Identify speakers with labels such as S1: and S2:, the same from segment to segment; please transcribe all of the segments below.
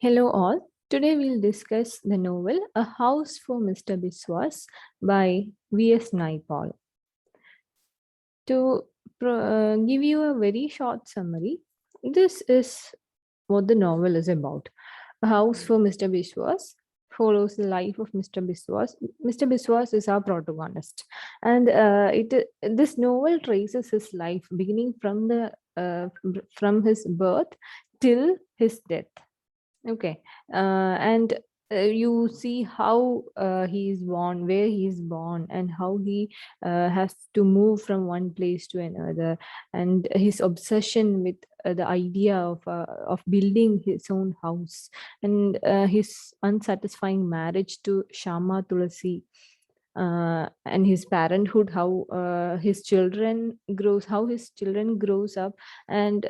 S1: Hello all. Today we'll discuss the novel A House for Mr. Biswas by V.S. Naipaul. To give you a very short summary, this is what the novel is about. A House for Mr. Biswas follows the life of Mr. Biswas. Mr. Biswas is our protagonist, and this novel traces his life beginning from his birth till his death. Okay. And you see how he is born, where he is born, and how he has to move from one place to another, and his obsession with the idea of building his own house, and his unsatisfying marriage to Shama Tulasi, and his parenthood, how his children grows up, and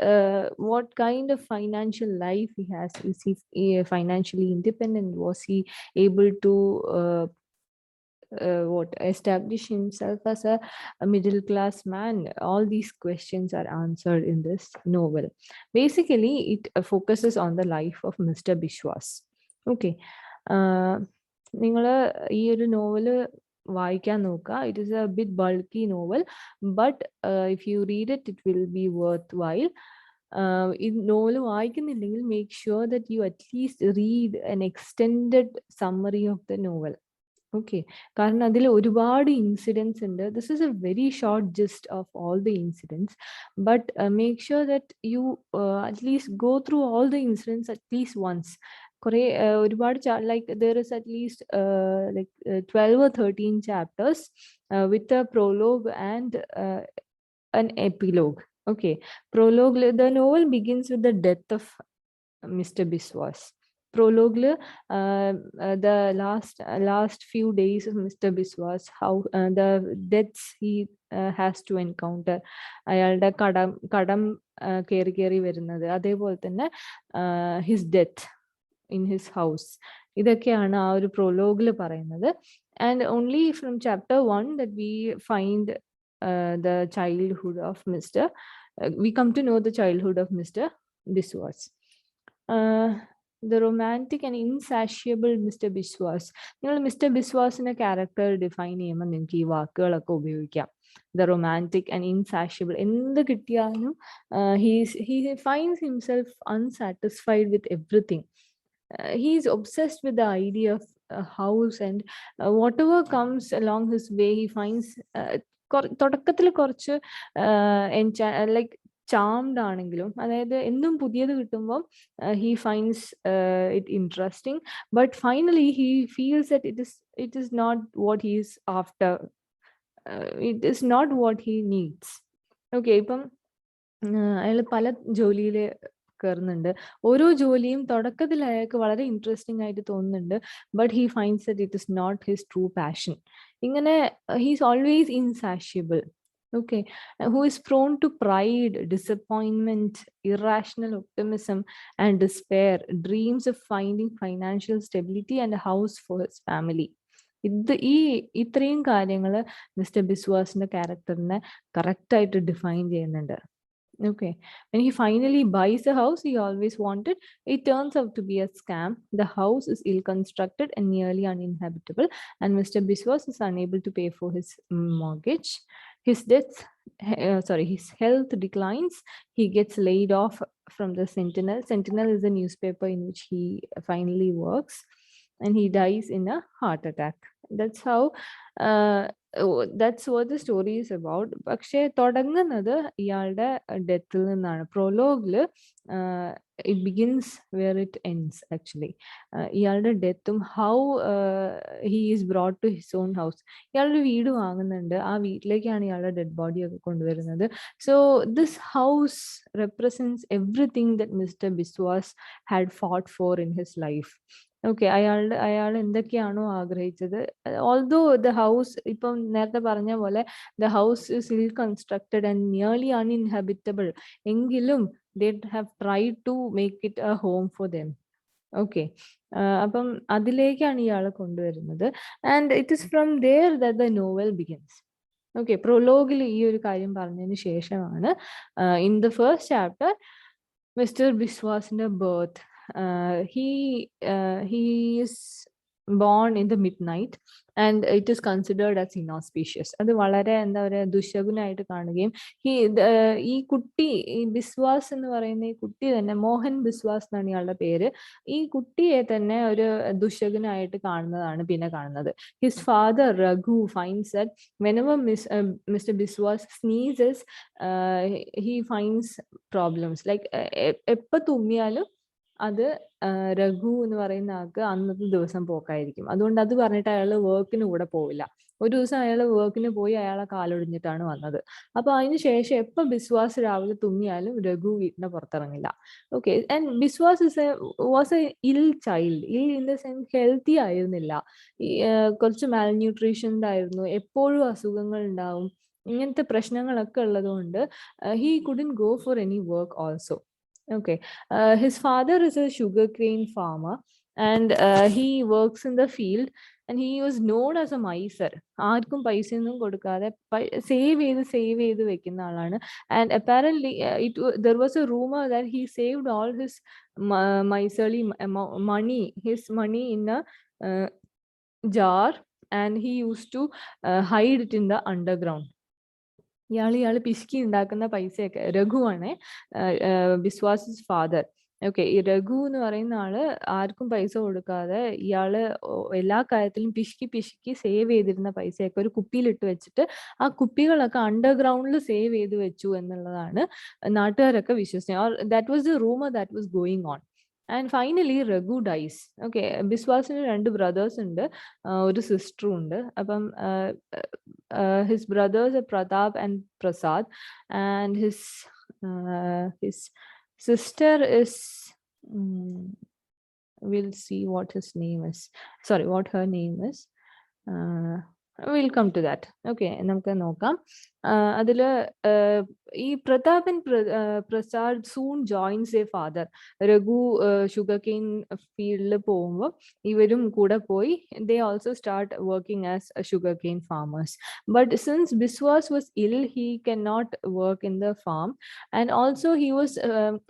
S1: what kind of financial life he has. Is he financially independent? Was he able to establish himself as a middle class man? All these questions are answered in this novel. Basically, it focuses on the life of Mr. Bishwas. Okay. നിങ്ങൾ ഈ ഒരു novel വായിക്കാൻ നോക്കുക. It is a bit bulky novel, but if you read it, it will be worthwhile. ഈ novel വായിക്കുന്നില്ലെങ്കിൽ make sure that you at least read an extended summary of the novel. Okay, കാരണം അതിൽ ഒരുപാട് incidents ഉണ്ട്. This is a very short gist of all the incidents, but make sure that you at least go through all the incidents at least once. കുറേ ഒരുപാട് like there is at least like 12 or 13 chapters with a prologue and an epilogue. Okay, prologue, the novel begins with the death of Mr. Biswas. Prologue, the last few days of Mr. Biswas, how the deaths he has to encounter. അയാളുടെ കടം കയറി വരുന്നത്, അതേപോലെ തന്നെ his death in his house, ഇതൊക്കെയാണ് ആ ഒരു പ്രൊലോഗിൽ പറയുന്നത്. And only from chapter 1 that we find the childhood of Mr. We come to know the childhood of Mr. Biswas. The romantic and insatiable Mr. Biswas. നിങ്ങൾ mister ബിസ്വാസിന്റെ character define ചെയ്യുമ്പോൾ നിങ്ങൾക്ക് ഈ വാക്കുകളൊക്കെ ഉപയോഗിക്കാം. The romantic and insatiable, എന്ത് കിട്ടിയാലും he finds himself unsatisfied with everything. He is obsessed with the idea of a house, and whatever comes along his way, he finds തുടക്കത്തിൽ കുറച്ച് ലൈക്ക് ചാംഡ് ആണെങ്കിലും, അതായത് എന്തും പുതിയത് കിട്ടുമ്പോൾ he finds it interesting, but finally he feels that it is not what he is after, it is not what he needs. Okay, ഇപ്പം അയാൾ പല ജോലിയിൽ കയറുന്നുണ്ട്. ഓരോ ജോലിയും തുടക്കത്തിൽ അയാൾക്ക് വളരെ ഇൻട്രസ്റ്റിംഗ് ആയിട്ട് തോന്നുന്നുണ്ട്, but he finds that it is not his true passion. ഇങ്ങനെ he's always insatiable. Okay, who is prone to pride, disappointment, irrational optimism, and despair, dreams of finding financial stability and a house for his family. ഇത്രയും കാര്യങ്ങൾ mister ബിസ്വാസിന്റെ ക്യാരക്ടറിനെ correct ആയിട്ട് define ചെയ്യുന്നുണ്ട്. Okay, when he finally buys a house he always wanted, it turns out to be a scam. The house is ill-constructed and nearly uninhabitable, and Mr. Biswas is unable to pay for his mortgage. His health declines. He gets laid off from the Sentinel. Sentinel is a newspaper in which he finally works, and he dies in a heart attack. That's what the story is about. പക്ഷേ തുടങ്ങുന്നത് ഇയാളുടെ ഡെത്തിൽ നിന്നാണ്. പ്രൊലോഗില് it begins where it ends actually. ഇയാളുടെ ഡെത്തും how he is brought to his own house. ഇയാളുടെ വീട് വാങ്ങുന്നുണ്ട്, ആ വീട്ടിലേക്കാണ് ഇയാളുടെ ഡെഡ് ബോഡി ഒക്കെ കൊണ്ടുവരുന്നത്. So this house represents everything that Mr. Biswas had fought for in his life. Okay, അയാൾ എന്തൊക്കെയാണോ ആഗ്രഹിച്ചത്, ഓൾദോ ദ ഹൗസ്, ഇപ്പം നേരത്തെ പറഞ്ഞ പോലെ the house is ill constructed and nearly uninhabitable, എങ്കിലും they have tried to make it a home for them. Okay, അപ്പം അതിലേക്കാണ് ഇയാളെ കൊണ്ടുവരുന്നത്. And it is from there that the novel begins. Okay, പ്രൊലോഗിൽ ഈ ഒരു കാര്യം പറഞ്ഞതിന് ശേഷമാണ് in the first chapter mister ബിസ്വാസിന്റെ birth, he is born in the midnight and it is considered as inauspicious. അത് വളരെ എന്താ പറയുക ദുശകുനായിട്ട് കാണുകയും ഈ കുട്ടി, ഈ ബിസ്വാസ് എന്ന് പറയുന്ന ഈ കുട്ടി തന്നെ, മോഹൻ ബിസ്വാസ് എന്നാണ് ഇയാളുടെ പേര്, ഈ കുട്ടിയെ തന്നെ ഒരു ദുശകുനായിട്ട് കാണുന്നതാണ് പിന്നെ കാണുന്നത്. His father Raghu finds that whenever Mr. Biswas sneezes, he finds problems. Like എപ്പോ തുമ്മിയാലും അത് രഘു എന്ന് പറയുന്ന ആൾക്ക് അന്നത്തെ ദിവസം പോക്കായിരിക്കും. അതുകൊണ്ട് അത് പറഞ്ഞിട്ട് അയാൾ വർക്കിന് കൂടെ പോവില്ല. ഒരു ദിവസം അയാൾ വർക്കിന് പോയി അയാളെ കാലൊടിഞ്ഞിട്ടാണ് വന്നത്. അപ്പൊ അതിന് ശേഷം എപ്പോ ബിസ്വാസ് രാവിലെ തുമ്മിയാലും രഘു വീട്ടിന്റെ പുറത്തിറങ്ങില്ല. Okay, and Biswas was a ill child. In the sense healthy ആയിരുന്നില്ല, കുറച്ച് മാൽന്യൂട്രീഷൻഡ് ആയിരുന്നു, എപ്പോഴും അസുഖങ്ങൾ ഉണ്ടാവും. ഇങ്ങനത്തെ പ്രശ്നങ്ങളൊക്കെ ഉള്ളത് കൊണ്ട് he couldn't go for any work also. Okay, his father is a sugarcane farmer and he works in the field and he was known as a miser. ആർക്കും പൈസയൊന്നും കൊടുക്കാതെ സേവ് ചെയ്ത് വെക്കുന്ന ആളാണ്. And apparently there was a rumor that he saved all his miserly money, his money in a jar, and he used to hide it in the underground. ഇയാള് പിശുക്കി ഉണ്ടാക്കുന്ന പൈസയൊക്കെ, രഘുവാണ് Biswas father. Okay, ഈ രഘു എന്ന് പറയുന്ന ആള് ആർക്കും പൈസ കൊടുക്കാതെ ഇയാള് എല്ലാ കാര്യത്തിലും പിശുക്കി സേവ് ചെയ്തിരുന്ന പൈസയൊക്കെ ഒരു കുപ്പിയിലിട്ട് വെച്ചിട്ട് ആ കുപ്പികളൊക്കെ അണ്ടർഗ്രൗണ്ടിൽ സേവ് ചെയ്ത് വെച്ചു എന്നുള്ളതാണ് നാട്ടുകാരൊക്കെ വിശ്വസിച്ചത്. That was the rumour that was going on. And finally Raghu dies. Okay, ബിസ്വാസിന് 2 brothers ഉണ്ട്, ഒരു സിസ്റ്ററും ഉണ്ട്. അപ്പം his brothers are Pratap and Prasad, and his sister is we'll see what his name is. Sorry, what her name is. We'll come to that. Okay, നമുക്ക് നോക്കാം. അതില് ഈ Pratap and Prasad soon joins a father. Raghu sugar cane ഫീൽഡിൽ പോകുമ്പോൾ ഇവരും കൂടെ പോയി, they also start working as sugarcane farmers. But since Biswas was ill, he cannot work in the farm, and also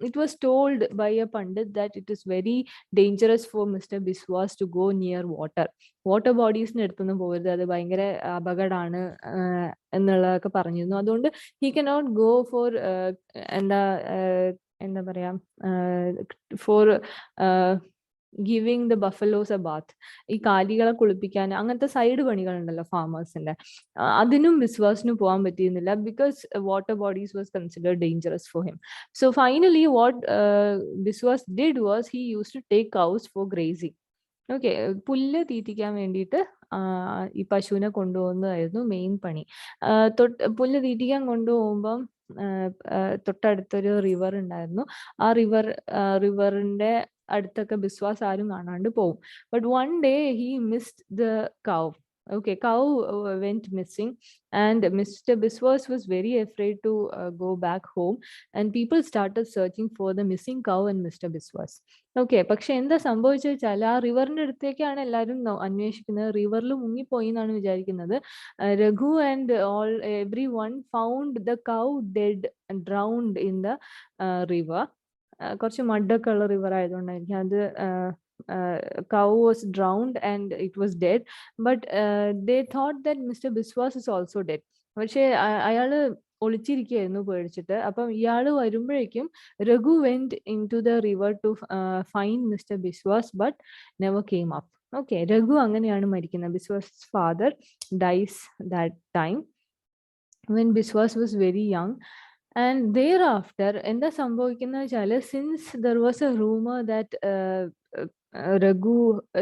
S1: it was told by a pandit that it is very dangerous for Mr. Biswas to go near water. Water ബോഡീസിന് അടുത്തൊന്നും പോകരുത്, അത് ഭയങ്കര അപകടമാണ് എന്നുള്ളതൊക്കെ പറഞ്ഞിരുന്നു. അതുകൊണ്ട് he cannot go for എന്താ പറയാ four giving the buffaloes a bath. ഈ കാലികളെ കുളിപ്പിക്കാൻ അങ്ങനത്തെ സൈഡ് പണികളുണ്ടല്ലോ ഫാമേഴ്സിന്റെ, അതിനും ബിസ്വാസിന് പോകാൻ പറ്റിയിരുന്നില്ല, because water bodies was considered dangerous for him. So finally what Biswas did was he use to take cows for grazing. Okay, പുല്ല് തീറ്റിക്കാൻ വേണ്ടിയിട്ട് ഈ പശുവിനെ കൊണ്ടുപോകുന്നതായിരുന്നു മെയിൻ പണി. പുല്ല് തീറ്റിക്കാൻ കൊണ്ടുപോകുമ്പം തൊട്ടടുത്തൊരു റിവർ ഉണ്ടായിരുന്നു. ആ റിവറിന്റെ അടുത്തൊക്കെ ബിസ്വാസ് ആരും കാണാണ്ട് പോകും. But one day he missed the cow. Okay, cow went missing and Mr. Biswas was very afraid to go back home, and people started searching for the missing cow and Mr. Biswas. Okay, പക്ഷെ എന്താ സംഭവിച്ചു വെച്ചാൽ ആ റിവറിന്റെ അടുത്തേക്കാണ് എല്ലാവരും അന്വേഷിക്കുന്നത്. റിവറിൽ മുങ്ങിപ്പോയി എന്നാണ് വിചാരിക്കുന്നത്. Raghu and every one found the cow dead and drowned in the river. കുറച്ച് മഡൊക്കെ ഉള്ള റിവർ ആയതുകൊണ്ടായിരിക്കും അത്. Cow was drowned and it was dead, but they thought that Mr. Biswas is also dead. പക്ഷേ അയാള് ഒളിച്ചിരിക്കുകയായിരുന്നു പേടിച്ചിട്ട്. അപ്പം ഇയാള് വരുമ്പോഴേക്കും Raghu went into the river to find Mr. Biswas but never came up. Okay, Raghu അങ്ങനെയാണ് മരിക്കുന്നത്. Biswas' father dies that time when Biswas was very young. And thereafter എന്താ സംഭവിക്കുന്ന വെച്ചാല്, since there was a rumor that Raghu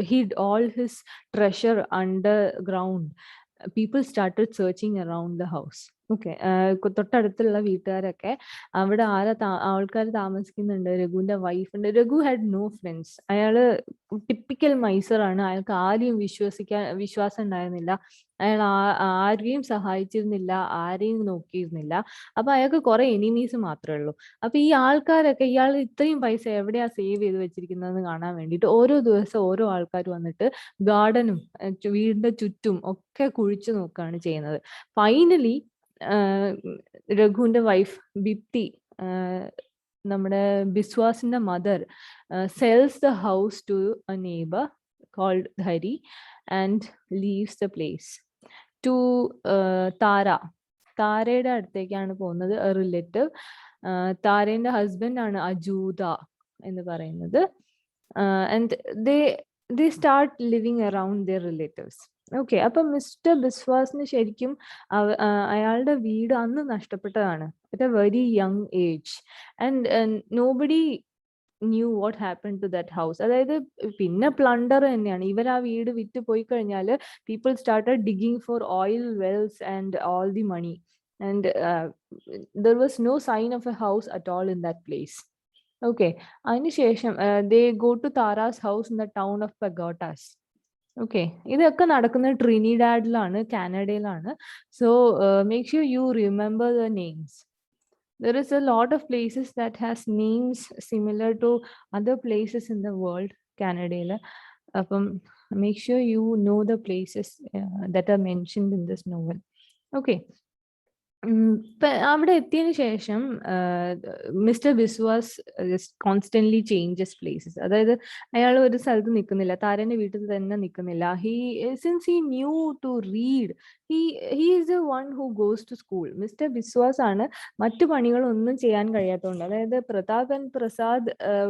S1: hid all his treasure underground, people started searching around the house. Okay, തൊട്ടടുത്തുള്ള വീട്ടുകാരൊക്കെ അവിടെ ആൾക്കാർ താമസിക്കുന്നുണ്ട്, രഘുവിന്റെ wife ഉണ്ട്. Raghu had no friends. അയാള് ടിപ്പിക്കൽ മൈസറാണ്. അയാൾക്ക് ആരെയും വിശ്വാസം ഉണ്ടായിരുന്നില്ല. അയാൾ ആരെയും സഹായിച്ചിരുന്നില്ല, ആരെയും നോക്കിയിരുന്നില്ല. അപ്പൊ അയാൾക്ക് കുറെ എനിമീസ് മാത്രമേ ഉള്ളൂ. അപ്പൊ ഈ ആൾക്കാരൊക്കെ ഇയാൾ ഇത്രയും പൈസ എവിടെയാ സേവ് ചെയ്ത് വെച്ചിരിക്കുന്നതെന്ന് കാണാൻ വേണ്ടിയിട്ട് ഓരോ ദിവസം ഓരോ ആൾക്കാർ വന്നിട്ട് ഗാർഡനും വീടിന്റെ ചുറ്റും ഒക്കെ കുഴിച്ചു നോക്കുകയാണ് ചെയ്യുന്നത്. ഫൈനലി രഘുവിന്റെ വൈഫ് ബിപ്തി നമ്മുടെ ബിസ്വാസിന്റെ mother sells the house to a neighbour called Dhari and leaves the place to Tara. താരയുടെ അടുത്തേക്കാണ് പോകുന്നത്, എ റിലേറ്റീവ്. താരേന്റെ ഹസ്ബൻഡ് ആണ് അജൂത എന്ന് പറയുന്നത്. And they start living around their relatives. Okay, അപ്പൊ മിസ്റ്റർ ബിസ്വാസിന് ശരിക്കും അയാളുടെ വീട് അന്ന് നഷ്ടപ്പെട്ടതാണ് at a very young age. And nobody knew what happen to that house. അതായത് പിന്നെ പ്ലണ്ടർ തന്നെയാണ്. ഇവർ ആ വീട് വിറ്റ് പോയി കഴിഞ്ഞാൽ people started digging for oil wells and all the money and there was no sign of a house at all in that place. Okay, അതിനുശേഷം they go to Tara's house in the town of Pagotes. Okay, ഇതൊക്കെ നടക്കുന്നത് ട്രിനിഡാഡിലാണ്, കാനഡയിലാണ്. So make sure you remember the names. There is a lot of places that has names similar to other places in the world, Canada. Make sure you know the places that are mentioned in this novel. Okay. അവിടെ എത്തിയതിനു ശേഷം mister Biswas constantly changes places. അതായത് അയാൾ ഒരു സ്ഥലത്ത് നിൽക്കുന്നില്ല, താരന്റെ വീട്ടിൽ തന്നെ നിൽക്കുന്നില്ല. Since he knew to read, he is the one who goes to school. Mister Biswas ആണ് മറ്റു പണികളൊന്നും ചെയ്യാൻ കഴിയാത്തതുകൊണ്ട്. അതായത് Pratap and Prasad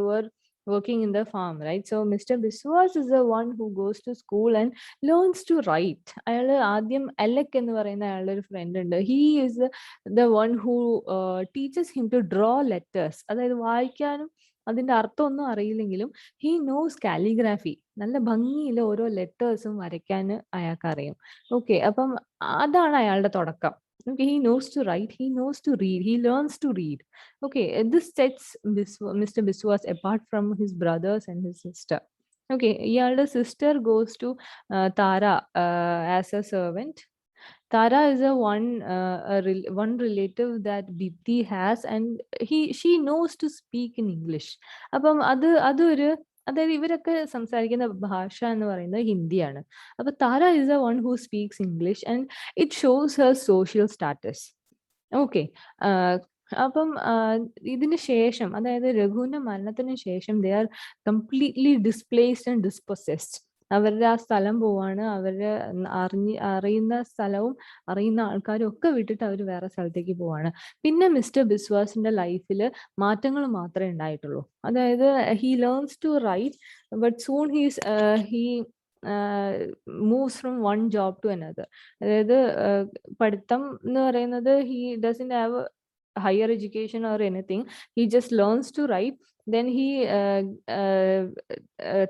S1: were working in the farm, right? So Mr. Biswas is the one who goes to school and learns to write. അയാൾ ആദ്യം അലക് എന്ന് പറയുന്ന അയാളുടെ ഒരു ഫ്രണ്ട് ഉണ്ട്. He is the one who teaches him to draw letters. അതായത് വായിക്കാനും അതിന്റെ അർത്ഥമൊന്നും അറിയില്ലെങ്കിലും ഹി നോസ് കാലിഗ്രാഫി. നല്ല ഭംഗിയിൽ ഓരോ ലെറ്റേഴ്സും വരയ്ക്കാൻ അയാൾക്ക് അറിയും. ഓക്കെ, അപ്പം അതാണ് അയാളുടെ തുടക്കം. Okay, he knows to write, he knows to read, he learns to read. Okay, this sets Mr. Biswas apart from his brothers and his sister. Okay, ഇയാളുടെ sister goes to Tara as a servant. Tara is one relative that Bipti has, and she knows to speak in English. അപ്പം അതൊരു, അതായത് ഇവരൊക്കെ സംസാരിക്കുന്ന ഭാഷ എന്ന് പറയുന്നത് ഹിന്ദിയാണ്. അപ്പൊ Tara is a one who speaks English and it shows her social status. Okay, അപ്പം ഇതിന് ശേഷം, അതായത് രഘുവിന്റെ മരണത്തിന് ശേഷം they are completely displaced and dispossessed. അവരുടെ ആ സ്ഥലം പോവാണ്. അവരുടെ അറിയുന്ന സ്ഥലവും അറിയുന്ന ആൾക്കാരും ഒക്കെ വിട്ടിട്ട് അവർ വേറെ സ്ഥലത്തേക്ക് പോവാണ്. പിന്നെ മിസ്റ്റർ ബിസ്വാസിന്റെ ലൈഫിൽ മാറ്റങ്ങൾ മാത്രമേ ഉണ്ടായിട്ടുള്ളൂ. അതായത് he learns to write, but soon he moves from one job to another. അതായത് പഠിത്തം എന്ന് പറയുന്നത് he doesn't have higher education or anything. He just learns to write. Then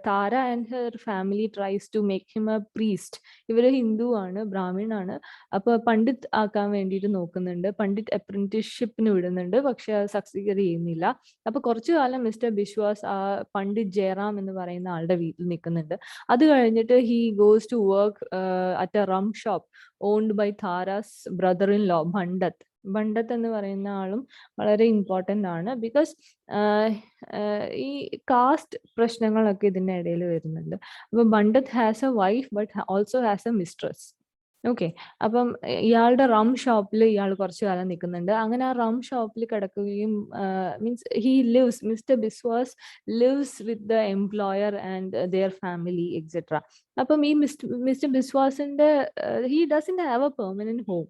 S1: Tara and her family tries to make him a priest. ഇവര് ഹിന്ദു ആണ്, ബ്രാഹ്മൺ ആണ്. അപ്പൊ പണ്ഡിറ്റ് ആക്കാൻ വേണ്ടിയിട്ട് നോക്കുന്നുണ്ട്. പണ്ഡിറ്റ് അപ്രന്റീസ്ഷിപ്പിന് വിടുന്നുണ്ട്, പക്ഷെ അത് സക്സീഡ് ചെയ്യുന്നില്ല. അപ്പൊ കുറച്ചു കാലം മിസ്റ്റർ ബിശ്വാസ് ആ പണ്ഡിറ്റ് ജയറാം എന്ന് പറയുന്ന ആളുടെ വീട്ടിൽ നിൽക്കുന്നുണ്ട്. അത് കഴിഞ്ഞിട്ട് he goes to work at a rum shop owned by Tara's brother in law Bhandat. Bhandat എന്ന് പറയുന്ന ആളും വളരെ ഇമ്പോർട്ടൻ്റ് ആണ്. ബിക്കോസ് ഈ കാസ്റ്റ് പ്രശ്നങ്ങളൊക്കെ ഇതിൻ്റെ ഇടയിൽ വരുന്നുണ്ട്. അപ്പൊ Bhandat has a wife but also has a mistress. Okay, അപ്പം ഇയാളുടെ റം ഷോപ്പിൽ ഇയാൾ കുറച്ചു കാലം നിൽക്കുന്നുണ്ട്. അങ്ങനെ ആ റം ഷോപ്പിൽ കിടക്കുകയും means mister Biswas lives with the employer and their family etcetera. അപ്പം ഈ മിസ്റ്റർ ബിസ്വാസിന്റെ he doesn't have a permanent home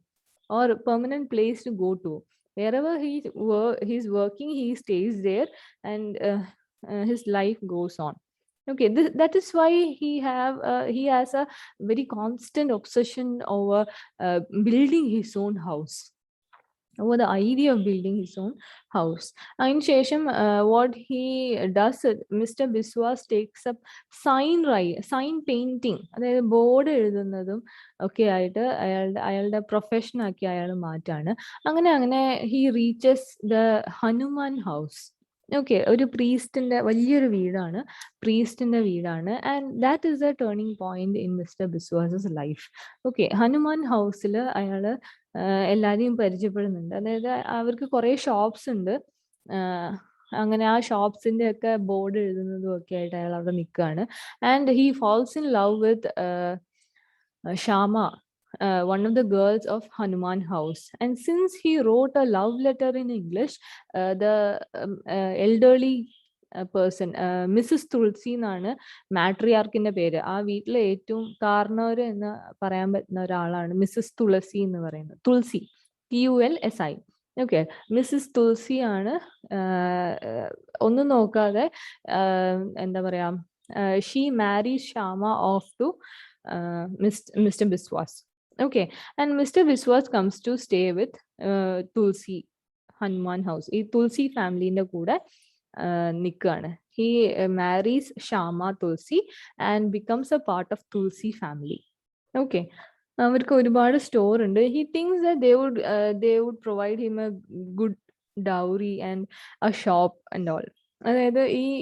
S1: or permanent place to go to. Wherever he's working, he stays there, and his life goes on. Okay, that is why he has a very constant obsession over building his own house, over the idea of building his own house. And Shesham, what he does, Mr. Biswas takes up sign painting, അതായത് board എഴുതുന്നതും ഒക്കെ ആയിട്ട് അയാളുടെ profession ആക്കി അയാൾ മാറ്റാണ്. അങ്ങനെ he reaches the Hanuman house. Okay, ഒരു വലിയൊരു വീടാണ്, പ്രീസ്റ്റിന്റെ വീടാണ്. And that is a turning point in mister Biswas's life. Okay, Hanuman ഹൗസിൽ അയാള് എല്ലാരെയും പരിചയപ്പെടുന്നുണ്ട്. അതായത് അവർക്ക് കുറെ ഷോപ്സ് ഉണ്ട്. അങ്ങനെ ആ ഷോപ്സിന്റെ ഒക്കെ ബോർഡ് എഴുതുന്നതും ഒക്കെ ആയിട്ട് അയാൾ അവിടെ നിൽക്കുകയാണ്. And he falls in love with Shama, one of the girls of Hanuman house. And since he wrote a love letter in English, the elderly person Mrs Tulsi എന്നാണ് മാട്രിയാർക്കിന്റെ പേര്. ആ വീട്ടിലെ ഏറ്റവും കാരണവര് എന്ന് പറയാൻ പറ്റുന്ന ഒരാളാണ് മിസ്സസ് തുളസി എന്ന് പറയുന്നത്. തുളസി, TULSI. ഓക്കെ, മിസ്സസ് തുളസി ആണ് ഒന്നും നോക്കാതെ എന്താ പറയാ, she Maris Shama of two Mr. Biswas. Okay, and Mr. Biswas comes to stay with Tulsi Hanuman house. ഈ തുളസി ഫാമിലിന്റെ കൂടെ നിൽക്കുകയാണ്. He marries Shama Tulsi and becomes a part of Tulsi family. Okay, അവർക്ക് ഒരുപാട് സ്റ്റോർ ഉണ്ട്. He thinks that they would provide him a good dowry and a shop and all. അതായത്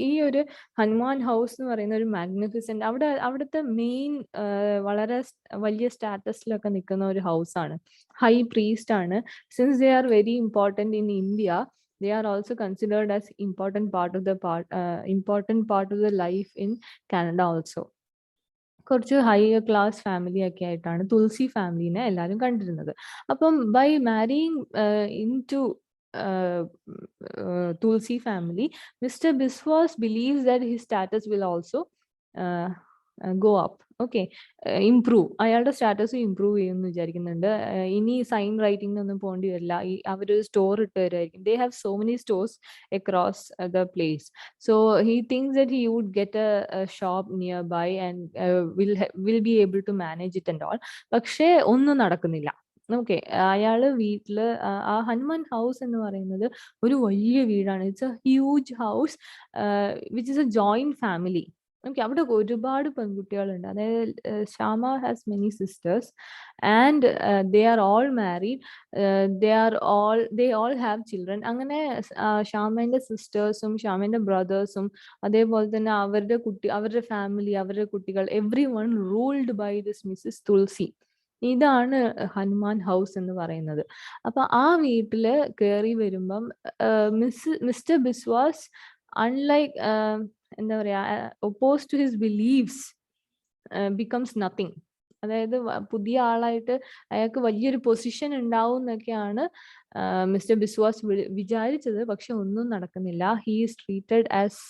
S1: ഈ ഒരു Hanuman house എന്ന് പറയുന്ന ഒരു മാഗ്നിഫിസന്റ്, അവിടുത്തെ മെയിൻ വളരെ വലിയ സ്റ്റാറ്റസിലൊക്കെ നിൽക്കുന്ന ഒരു ഹൗസ് ആണ്. ഹൈ പ്രീസ്റ്റ് ആണ്. Since they are very important in India, they are also considered as important part of the life in Canada also. കുറച്ച് ഹയർ ക്ലാസ് ഫാമിലി ഒക്കെ ആയിട്ടാണ് തുളസി ഫാമിലിനെ എല്ലാവരും കണ്ടിരുന്നത്. അപ്പം by marrying into Tulsi family, Mr. Biswas believes that his status will also go up. Okay, improve, അയാളുടെ status improve ചെയ്യുമെന്ന് വിചാരിക്കുന്നുണ്ട്. ഇനി സൈൻ റൈറ്റിംഗിനൊന്നും പോകേണ്ടി വരില്ല. അവർ സ്റ്റോർ ഇട്ട് തരുമായിരിക്കും. They have so many stores across the place. So he thinks that he would get a shop nearby and will be able to manage it and all. പക്ഷേ ഒന്നും നടക്കുന്നില്ല. ഓക്കെ, അയാള് വീട്ടില് ആ ഹനുമാൻ ഹൗസ് എന്ന് പറയുന്നത് ഒരു വലിയ വീടാണ്. It's A huge house which is A joint family. Okay, അവിടെ ഒരുപാട് പെൺകുട്ടികളുണ്ട്. അതായത് Shyama has many sisters and they are all married, they all have children. അങ്ങനെ ശ്യാമേന്റെ സിസ്റ്റേഴ്സും ശ്യാമേന്റെ ബ്രദേഴ്സും അതേപോലെ തന്നെ അവരുടെ ഫാമിലി, അവരുടെ കുട്ടികൾ, every one ruled by this Mrs Tulsi. ഇതാണ് ഹനുമാൻ ഹൗസ് എന്ന് പറയുന്നത്. അപ്പൊ ആ വീട്ടില് കയറി വരുമ്പം മിസ്റ്റർ ബിസ്വാസ് അൺലൈക്ക് എന്താ പറയാ, oppose to his beliefs becomes nothing. അതായത് പുതിയ ആളായിട്ട് അയാൾക്ക് വലിയൊരു പൊസിഷൻ ഉണ്ടാവും എന്നൊക്കെയാണ് മിസ്റ്റർ ബിസ്വാസ് വിചാരിച്ചത്. പക്ഷെ ഒന്നും നടക്കുന്നില്ല. He is treated as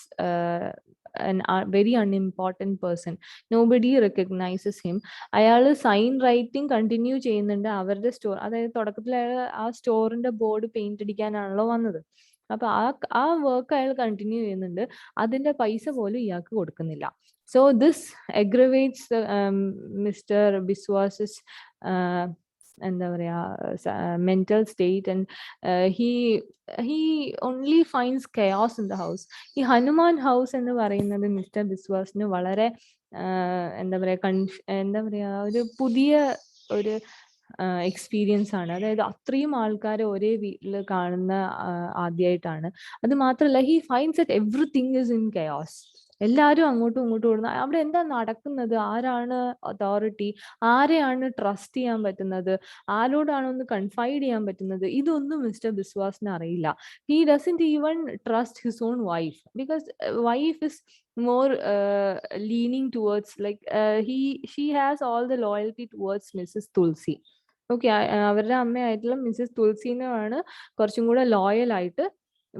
S1: very unimportant person. Nobody recognises him. അയാൾ സൈൻ റൈറ്റിംഗ് കണ്ടിന്യൂ ചെയ്യുന്നുണ്ട് അവരുടെ സ്റ്റോർ. അതായത് തുടക്കത്തിൽ അയാൾ ആ സ്റ്റോറിന്റെ ബോർഡ് പെയിന്റ് അടിക്കാനാണല്ലോ വന്നത്. അപ്പൊ ആ വർക്ക് അയാൾ കണ്ടിന്യൂ ചെയ്യുന്നുണ്ട്. അതിന്റെ പൈസ പോലും ഇയാൾക്ക് കൊടുക്കുന്നില്ല. So this aggravates Mr. Biswas's എന്താ പറയാ mental state, and he only finds chaos in the house. ഈ ഹനുമാൻ ഹൗസ് എന്ന് പറയുന്നത് മിസ്റ്റർ ബിസ്വാസിന് വളരെ എന്താ പറയാ ഒരു പുതിയ ഒരു എക്സ്പീരിയൻസ് ആണ്. അതായത് അത്രയും ആൾക്കാരെ ഒരേ വീട്ടിൽ കാണുന്ന ആദ്യമായിട്ടാണ്. അത് മാത്രമല്ല, he finds that everything is in chaos. എല്ലാവരും അങ്ങോട്ടും ഇങ്ങോട്ടും ഓടുന്ന, അവിടെ എന്താ നടക്കുന്നത്, ആരാണ് അതോറിറ്റി, ആരെയാണ് ട്രസ്റ്റ് ചെയ്യാൻ പറ്റുന്നത്, ആരോടാണ് ഒന്ന് കൺഫൈഡ് ചെയ്യാൻ പറ്റുന്നത്, ഇതൊന്നും മിസ്റ്റർ ബിസ്വാസിന് അറിയില്ല. He doesn't even trust his own wife, because wife is more leaning towards she has all the loyalty towards Mrs. Tulsi. Okay, അവരുടെ അമ്മയായിട്ടുള്ള മിസ്സസ് തുളസിനാണ് കുറച്ചും കൂടെ ലോയൽ ആയിട്ട്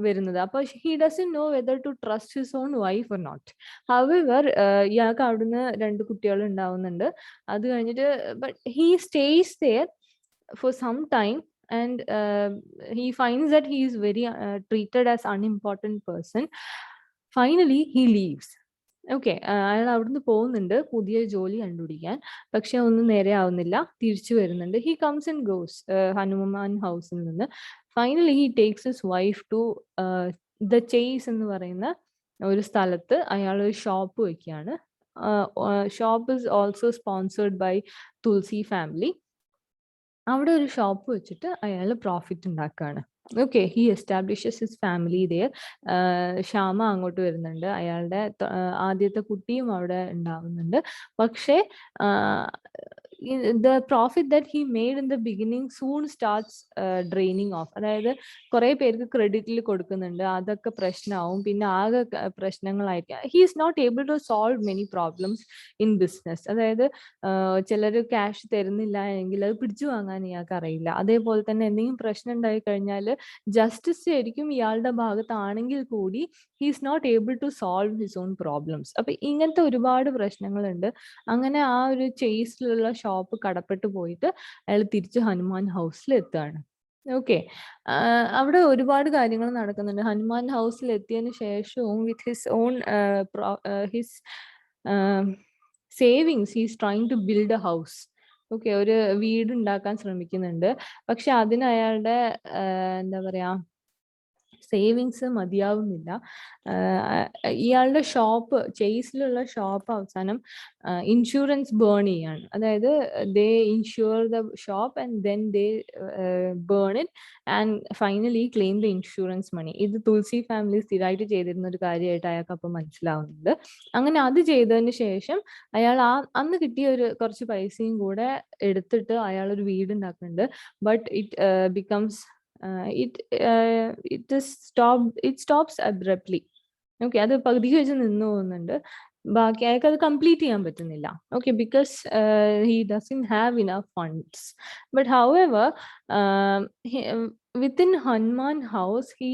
S1: വരുന്നത്. അപ്പൊ he doesn't know whether to trust his own wife or not. However ഇയാൾക്ക് അവിടുന്ന് 2 കുട്ടികൾ ഉണ്ടാവുന്നുണ്ട്. അത് കഴിഞ്ഞിട്ട് but he stays there for some time and he finds that he is very treated as unimportant person. Finally he leaves. Okay, അയാൾ അവിടുന്ന് പോകുന്നുണ്ട് പുതിയ ജോലി കണ്ടുപിടിക്കാൻ. പക്ഷെ ഒന്നും നേരെ ആവുന്നില്ല. തിരിച്ചു വരുന്നുണ്ട്. He comes and goes Hanuman ഹൗസിൽ നിന്ന്. Finally he takes his wife to the Chase എന്ന് പറയുന്ന ഒരു സ്ഥലത്ത് അയാൾ ഒരു ഷോപ്പ് വെക്കുകയാണ്. Shop is also sponsored by Tulsi family. അവിടെ ഒരു ഷോപ്പ് വെച്ചിട്ട് അയാൾ പ്രോഫിറ്റ് ഉണ്ടാക്കുകയാണ്. Okay, he establishes his family there. Shama അങ്ങോട്ട് വരുന്നുണ്ട്. അയാളുടെ ആദ്യത്തെ കുട്ടിയും അവിടെ ഉണ്ടാവുന്നുണ്ട്. പക്ഷേ the profit that he made in the beginning soon starts draining off. അതായത് കുറെ പേർക്ക് ക്രെഡിറ്റിൽ കൊടുക്കുന്നുണ്ട്, അതൊക്കെ പ്രശ്നമാവും, പിന്നെ ആകെ പ്രശ്നങ്ങളായിട്ട് he is not able to solve many problems in business. അതായത് ചിലർ ക്യാഷ് തരുന്നില്ല എങ്കിൽ അത് പിടിച്ചു വാങ്ങാൻ ഇയാൾക്ക് അറിയില്ല. അതേപോലെ തന്നെ എന്തെങ്കിലും പ്രശ്നം ഉണ്ടായി കഴിഞ്ഞാൽ ജസ്റ്റിസ് ശരിക്കും ഇയാളുടെ ഭാഗത്താണെങ്കിൽ കൂടി he is not able to solve his own problems. അപ്പൊ ഇങ്ങനത്തെ ഒരുപാട് പ്രശ്നങ്ങളുണ്ട്. അങ്ങനെ ആ ഒരു ചേസിലുള്ള ഷോപ്പ് കടപ്പെട്ടു പോയിട്ട് അയാൾ തിരിച്ച് ഹനുമാൻ ഹൗസിൽ എത്തുകയാണ്. ഓക്കെ, അവിടെ ഒരുപാട് കാര്യങ്ങൾ നടക്കുന്നുണ്ട്. ഹനുമാൻ ഹൗസിൽ എത്തിയതിനു ശേഷവും with his own his savings he's trying to build a house. Okay, ഒരു വീട് ഉണ്ടാക്കാൻ ശ്രമിക്കുന്നുണ്ട്. പക്ഷെ അതിന് അയാളുടെ എന്താ പറയാ സേവിങ്സ് മതിയാവുന്നില്ല. ഇയാളുടെ ഷോപ്പ്, ചേസിലുള്ള ഷോപ്പ് അവസാനം ഇൻഷുറൻസ് ബേൺ ചെയ്യാണ്. അതായത് they insure the shop and then they burn it and finally claim the insurance money. ഇത് തുളസി ഫാമിലി സ്ഥിരമായിട്ട് ചെയ്തിരുന്ന ഒരു കാര്യമായിട്ട് അയാൾക്ക് അപ്പം മനസ്സിലാവുന്നുണ്ട്. അങ്ങനെ അത് ചെയ്തതിന് ശേഷം അയാൾ അന്ന് കിട്ടിയ ഒരു കുറച്ച് പൈസയും കൂടെ എടുത്തിട്ട് അയാൾ ഒരു വീട് ഉണ്ടാക്കുന്നുണ്ട്. But it becomes it stops abruptly. Okay, അത് പകുതിക്ക് വെച്ച് നിന്ന് പോകുന്നുണ്ട്. ബാക്കി അയാൾക്ക് അത് കംപ്ലീറ്റ് ചെയ്യാൻ പറ്റുന്നില്ല. Okay, because he doesn't have enough funds. But however within Hanuman house he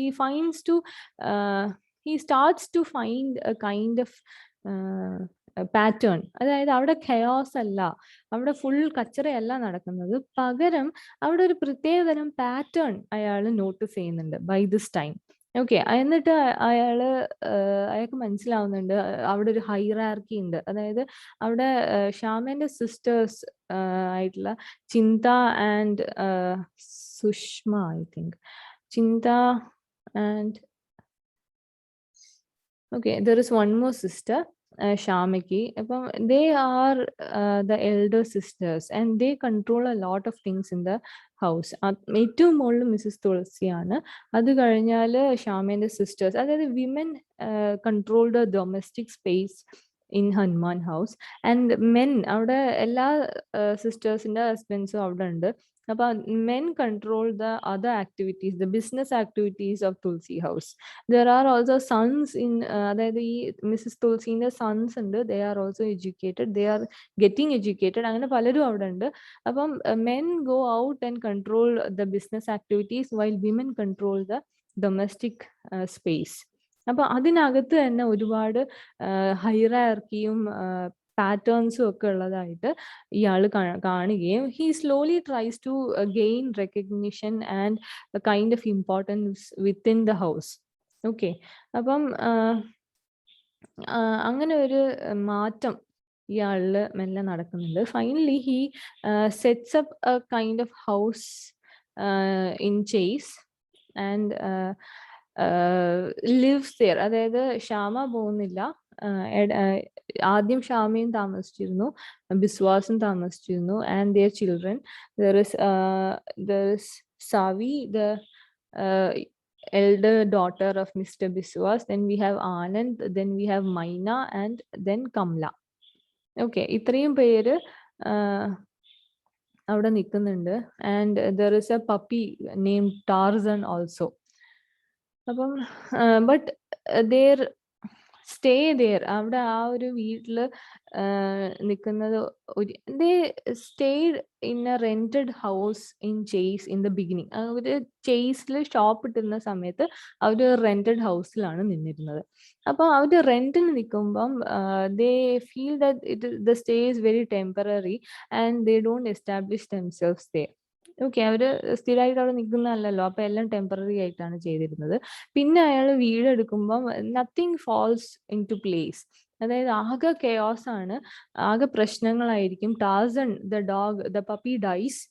S1: starts to find a kind of pattern. അതായത് അവിടെ ഖയോസ് അല്ല, അവിടെ ഫുൾ കച്ചറയല്ല നടക്കുന്നത്. പകരം അവിടെ ഒരു പ്രത്യേകതരം പാറ്റേൺ അയാൾ നോട്ടീസ് ചെയ്യുന്നുണ്ട് ബൈ ദിസ് ടൈം. ഓക്കെ, എന്നിട്ട് അയാൾക്ക് മനസ്സിലാവുന്നുണ്ട് അവിടെ ഒരു ഹൈറാർക്കി ഉണ്ട്. അതായത് അവിടെ ശ്യാമേന്റെ സിസ്റ്റേഴ്സ് ആയിട്ടുള്ള ചിന്ത ആൻഡ് സുഷ്മ, ഐ തിങ്ക് ചിന്ത and okay, there is one more sister, Shamaki. They are the elder sisters and they control a lot of things in the house. ഏറ്റവും മുകളിൽ മിസ്സസ് തുളസിയാണ്. അത് കഴിഞ്ഞാൽ ഷ്യാമേന്റെ സിസ്റ്റേഴ്സ്, അതായത് women control the domestic space in Hanuman house and men, അവിടെ എല്ലാ സിസ്റ്റേഴ്സിന്റെ ഹസ്ബൻഡ്സും അവിടെ ഉണ്ട്. അപ്പൊ men control the other activities, the business activities of Tulsi house. There are also sons in അതായത് ഈ മിസ്സസ് തുളസിന്റെ സൺസ് ഉണ്ട്. they are also educated, they are getting educated. അങ്ങനെ പലരും അവിടെ ഉണ്ട്. അപ്പം men go out and control the business activities while women control the domestic space. അപ്പൊ അതിനകത്ത് തന്നെ ഒരുപാട് ഹൈറാർക്കിയും പാറ്റേൺസും ഒക്കെ ഉള്ളതായിട്ട് ഇയാൾ കാണുകയും he slowly tries to gain recognition and kind of importance within the house. Okay, അപ്പം അങ്ങനെ ഒരു മാറ്റം ഇയാളിൽ മെല്ലെ നടക്കുന്നുണ്ട്. Finally he sets up a kind of house in Chase and lives there. അതായത് ശ്യാമ പോകുന്നില്ല. ആദ്യം ഷ്യാമയും താമസിച്ചിരുന്നു, ബിസ്വാസും താമസിച്ചിരുന്നു and their children. There is Savi, the elder daughter of Mr. Biswas. Then we have Anand, then we have Maina and then Kamla. Okay, ഇത്രയും പേര് അവിടെ നിൽക്കുന്നുണ്ട്. And there is a puppy named Tarzan also. അപ്പം but there stay there, അവിടെ ആ ഒരു വീട്ടിൽ നിൽക്കുന്നത് they stayed in a rented house in Chase in the beginning. അവർ ചേസിൽ ഷോപ്പ് ഇട്ടിരുന്ന സമയത്ത് അവർ റെന്റഡ് ഹൗസിലാണ് നിന്നിരുന്നത്. അപ്പോൾ അവർ റെന്റിന് നിൽക്കുമ്പം ദേ feel that the stay is very temporary and they don't establish themselves there. Okay, അവര് സ്ഥിരമായിട്ട് അവിടെ നിൽക്കുന്നതല്ലല്ലോ, അപ്പൊ എല്ലാം ടെമ്പററി ആയിട്ടാണ് ചെയ്തിരുന്നത്. പിന്നെ അയാൾ വീടെടുക്കുമ്പം nothing falls in to place. അതായത് ആകെ കെയോസ് ആണ്, ആകെ പ്രശ്നങ്ങളായിരിക്കും. Tarzan the dog, the puppy dies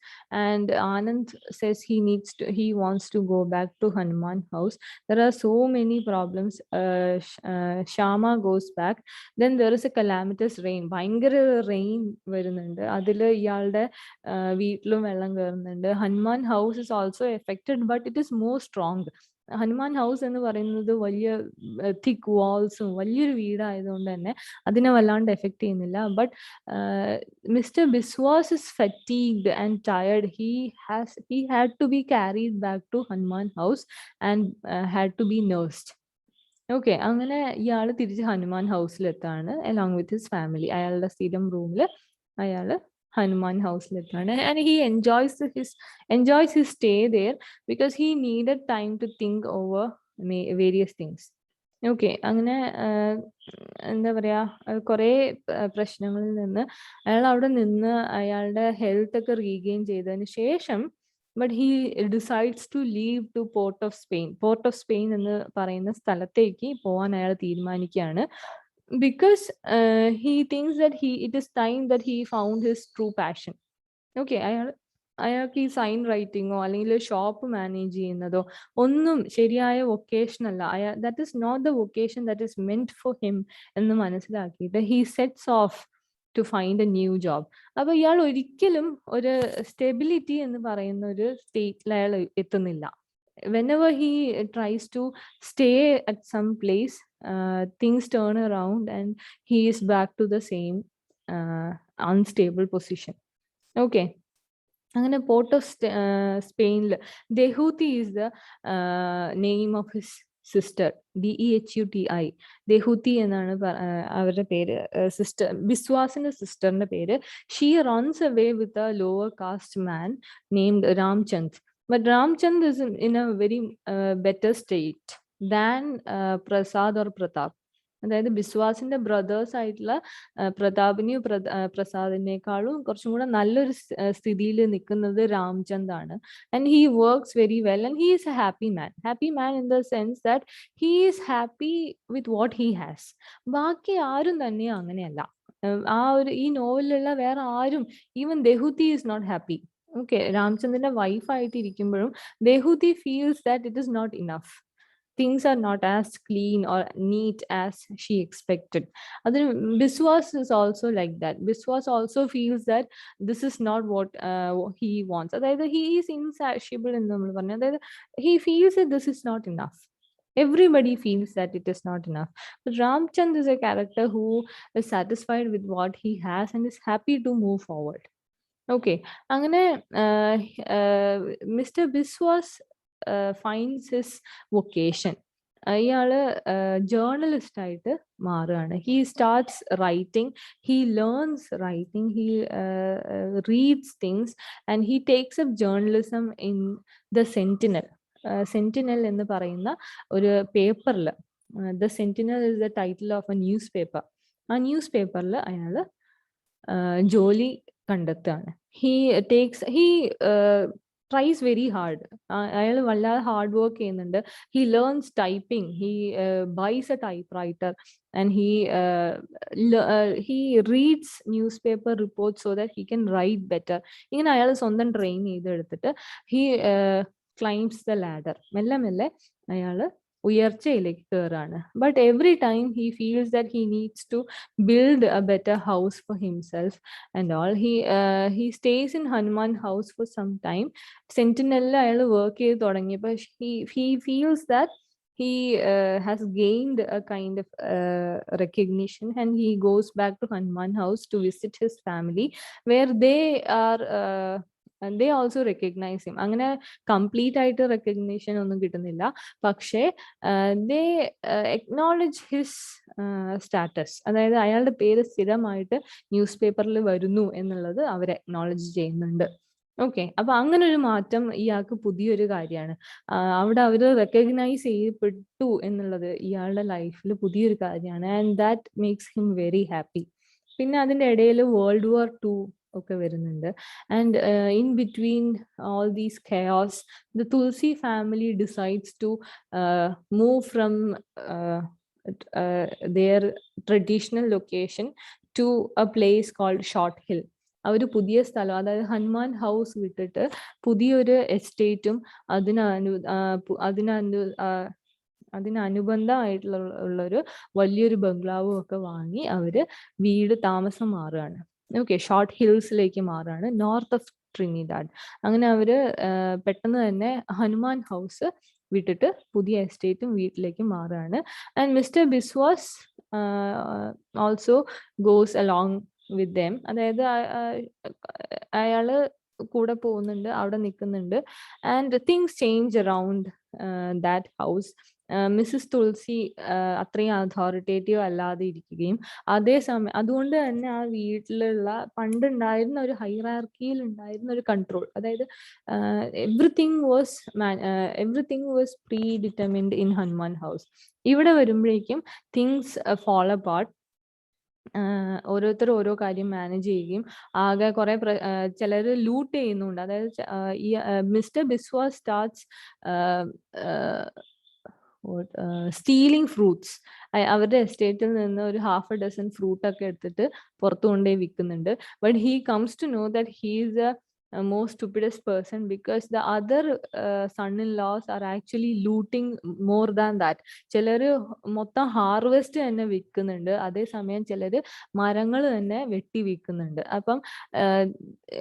S1: and Anand says he wants to go back to Hanuman house. There are so many problems. Shama goes back. Then there is a calamitous rain. ഭയങ്കര rain വരുന്നുണ്ട്. അതിൽ ഇയാളുടെ വീട്ടിലും വെള്ളം കയറുന്നുണ്ട്. Hanuman house is also affected but it is more strong. Hanuman house എന്ന് പറയുന്നത് വലിയ തിക്ക് വാൾസും വലിയൊരു വീടായതുകൊണ്ട് തന്നെ അതിനെ വല്ലാണ്ട് എഫക്ട് ചെയ്യുന്നില്ല. But mister Biswas is fatigued and tired. He had to be carried back to Hanuman house and had to be nursed. Okay, അങ്ങനെ ഇയാൾ തിരിച്ച് ഹനുമാൻ ഹൗസിലെത്താണ് അലോങ് വിത്ത് ഹിസ് ഫാമിലി. അയാളുടെ സ്ഥിരം റൂമിൽ അയാൾ ഹനുമാൻ ഹൗസിലെത്താണ്. And he enjoys his stay there because he needed time to think over various things. Okay, അങ്ങനെ എന്താ പറയാ, കുറേ പ്രശ്നങ്ങളിൽ നിന്ന് അയാൾ അവിടെ നിന്ന് അയാളുടെ ഹെൽത്ത് ഒക്കെ റീഗെയിൻ ചെയ്തതിന് ശേഷം but he decides to leave to Port of Spain. Port of Spain എന്ന് പറയുന്ന സ്ഥലത്തേക്ക് പോകാൻ അയാൾ തീരുമാനിക്കുകയാണ്. Because he thinks that it is time that he found his true passion. Okay, അയാൾക്ക് ഈ സൈൻ റൈറ്റിങ്ങോ അല്ലെങ്കിൽ ഷോപ്പ് മാനേജ് ചെയ്യുന്നതോ ഒന്നും ശരിയായ വൊക്കേഷൻ അല്ല. That is not the vocation that is meant for him എന്ന് മനസ്സിലാക്കിയിട്ട് he sets off to find a new job. അപ്പൊ ഇയാൾ ഒരിക്കലും ഒരു സ്റ്റെബിലിറ്റി എന്ന് പറയുന്ന ഒരു സ്റ്റേറ്റിൽ അയാൾ എത്തുന്നില്ല. whenever he tries to stay at some place, things turn around and he is back to the same unstable position. Okay, അങ്ങനെ പോർട്ട് ഓഫ് സ്പെയിനിൽ Dehuti is the name of his sister. DEHUTI, Dehuti എന്നാണ് അവരുടെ പേര്. സിസ്റ്റർ, ബിസ്വാസിന്റെ സിസ്റ്ററിന്റെ പേര്. She runs away with a lower caste man named Ramchand. But Ramchand is in a very better state than Prasad or Pratap. അതായത് ബിസ്വാസിന്റെ ബ്രദേഴ്സ് ആയിട്ടുള്ള പ്രതാപിനെയും പ്രസാദിനേക്കാളും കുറച്ചും കൂടെ നല്ലൊരു സ്ഥിതിയിൽ നിൽക്കുന്നത് രാംചന്ദ് ആണ്. And he works very well and he is a happy man in the sense that he is happy with what he has. ബാക്കി ആരും തന്നെ അങ്ങനെയല്ല. ഈ നോവലിലുള്ള വേറെ ആരും, even Dehuti is not happy. Okay, രാംചന്ദ്രന്റെ വൈഫായിട്ട് ഇരിക്കുമ്പോഴും Dehuti feels that it is not enough. Things are not as clean or neat as she expected. Biswas is also like that. Biswas also feels that this is not what he wants. Either he is insatiable in the, he feels that this is not enough. Everybody feels that it is not enough. But Ramchand is a character who is satisfied with what he has and is happy to move forward. Okay, അങ്ങനെ Mr. Biswas finds his vocation. അയാള് journalist ആയിട്ട് മാറുകയാണ്. He starts writing, he learns writing, he reads things and he takes up journalism in the sentinel. Sentinel എന്ന് പറയുന്ന ഒരു പേപ്പറിൽ, the sentinel is the title of A news paper. ആ news പേപ്പറിൽ അയാൾ ജോലി കണ്ടെത്തുകയാണ്. He tries very hard. അയാൾ വല്ലാതെ ഹാർഡ് വർക്ക് ചെയ്യുന്നുണ്ട്. He learns typing, he bias A typewriter and he reads news paper report so that he can write better. ഇങ്ങനെ അയാൾ സ്വന്തം ട്രെയിൻ ചെയ്തെടുത്തിട്ട് ഹി ക്ലൈംബ്സ് ദ ലാഡർ. മെല്ലെ മെല്ലെ അയാൾ ഉയർച്ചയിലേക്ക് കയറാണ്. But every time he feels that he needs to build a better house for himself and all. He stays in Hanuman house for some time. സെന്റിനലിൽ അയാൾ വർക്ക് ചെയ്ത് തുടങ്ങിയപ്പോൾ he feels that he has gained a kind of recognition and he goes back to Hanuman house to visit his family where they are and they also recognize him. അങ്ങനെ complete ആയിട്ട് recognition ഒന്നും കിട്ടുന്നില്ല, പക്ഷേ ദേ acknowledge his status. അതായത് അയാളുടെ പേര് സ്ഥിരമായിട്ട് news പേപ്പറിൽ വരുന്നു എന്നുള്ളത് അവർ എക്നോളജ് ചെയ്യുന്നുണ്ട്. ഓക്കെ, അപ്പൊ അങ്ങനെ ഒരു മാറ്റം ഇയാൾക്ക് പുതിയൊരു കാര്യമാണ്. അവിടെ അവര് റെക്കഗ്നൈസ് ചെയ്യപ്പെട്ടു എന്നുള്ളത് ഇയാളുടെ ലൈഫിൽ പുതിയൊരു കാര്യമാണ്. And that makes him very happy. പിന്നെ അതിന്റെ ഇടയിൽ വേൾഡ് വാർ 2 ഒക്കെ വരുന്നുണ്ട്. And in between all these chaos the Tulsi family decides to move from their traditional location to a place called Short Hill. അവർ പുതിയ സ്ഥലം, അതായത് ഹനുമാൻ ഹൗസ് വിട്ടിട്ട് പുതിയൊരു എസ്റ്റേറ്റും അതിനനുബന്ധമായിട്ടുള്ള ഉള്ളൊരു വലിയൊരു ബംഗ്ലാവും ഒക്കെ വാങ്ങി അവര് വീട് താമസം മാറുകയാണ്. ഓക്കെ, ഷോർട്ട് ഹിൽസിലേക്ക് മാറുകയാണ്, നോർത്ത് ഓഫ് ട്രിനിഡാഡ്. അങ്ങനെ അവര് പെട്ടെന്ന് തന്നെ ഹനുമാൻ ഹൗസ് വിട്ടിട്ട് പുതിയ എസ്റ്റേറ്റും വീട്ടിലേക്ക് മാറുകയാണ്. And mister Biswas also goes along with them. അതായത് അയാള് കൂടെ പോകുന്നുണ്ട്, അവിടെ നിൽക്കുന്നുണ്ട്. And things change around that house. Mrs Tulsi അത്രയും അതോറിറ്റേറ്റീവ് അല്ലാതെ ഇരിക്കുകയും അതേസമയം അതുകൊണ്ട് തന്നെ ആ വീട്ടിലുള്ള പണ്ടുണ്ടായിരുന്ന ഒരു ഹൈറാർക്കിയിൽ ഉണ്ടായിരുന്ന ഒരു കൺട്രോൾ, അതായത് everything was pre determined in Hanuman house. ഇവിടെ വരുമ്പോഴേക്കും തിങ്സ് ഫോൾ അപ്പാർട്ട്. ഓരോരുത്തർ ഓരോ കാര്യം മാനേജ് ചെയ്യുകയും ആകെ കുറെ ചിലർ ലൂട്ട് ചെയ്യുന്നുണ്ട്. അതായത് ഈ mister Biswas starts stealing fruits. അവരുടെ എസ്റ്റേറ്റിൽ നിന്ന് ഒരു 6 ഫ്രൂട്ട് ഒക്കെ എടുത്തിട്ട് പുറത്തു കൊണ്ടുപോയി വിൽക്കുന്നുണ്ട്. But he comes to know that he is a most stupidest person because the other son-in-laws are actually looting more than that. ചിലര് മൊത്തം ഹാർവെസ്റ്റ് തന്നെ വിൽക്കുന്നുണ്ട്, അതേസമയം ചിലര് മരങ്ങൾ തന്നെ വെട്ടി വിൽക്കുന്നുണ്ട്. അപ്പം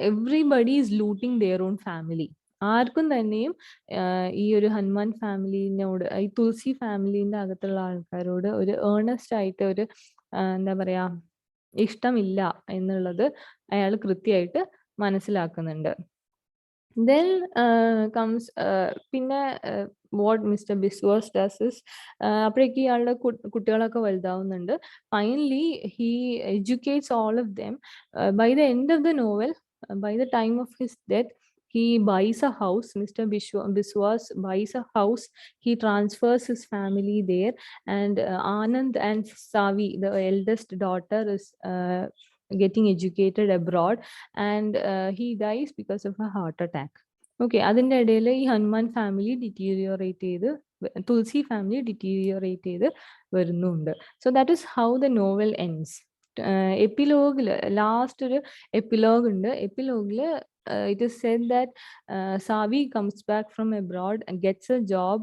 S1: everybody is looting their own family. ആർക്കും തന്നെയും ഈ ഒരു ഹനുമാൻ ഫാമിലിനോട്, ഈ തുളസി ഫാമിലിന്റെ അകത്തുള്ള ആൾക്കാരോട് ഒരു ഏർണസ്റ്റ് ആയിട്ട് ഒരു എന്താ പറയാ ഇഷ്ടമില്ല എന്നുള്ളത് അയാൾ കൃത്യമായിട്ട് മനസ്സിലാക്കുന്നുണ്ട്. Then comes പിന്നെ what mister Biswas does is, അപ്പോഴേക്ക് ഇയാളുടെ കുട്ടികളൊക്കെ വലുതാവുന്നുണ്ട്. Finally he educates all of them. By the end of the novel, by the time of his death, he buys a house. Mr. Biswas buys a house. He transfers his family there, and Anand and Savi, the eldest daughter, is getting educated abroad, and he dies because of a heart attack. Okay, അതിൻ്റെ ഇടയിൽ ഈ Hanuman family deteriorate ചെയ്ത്, തുളസി family deteriorate ചെയ്ത് വരുന്നുണ്ട്. So that is how the novel ends. എപ്പിലോഗില് last ഒരു epilogue ഉണ്ട്. എപ്പിലോഗില് it is said that Savi comes back from abroad and gets a job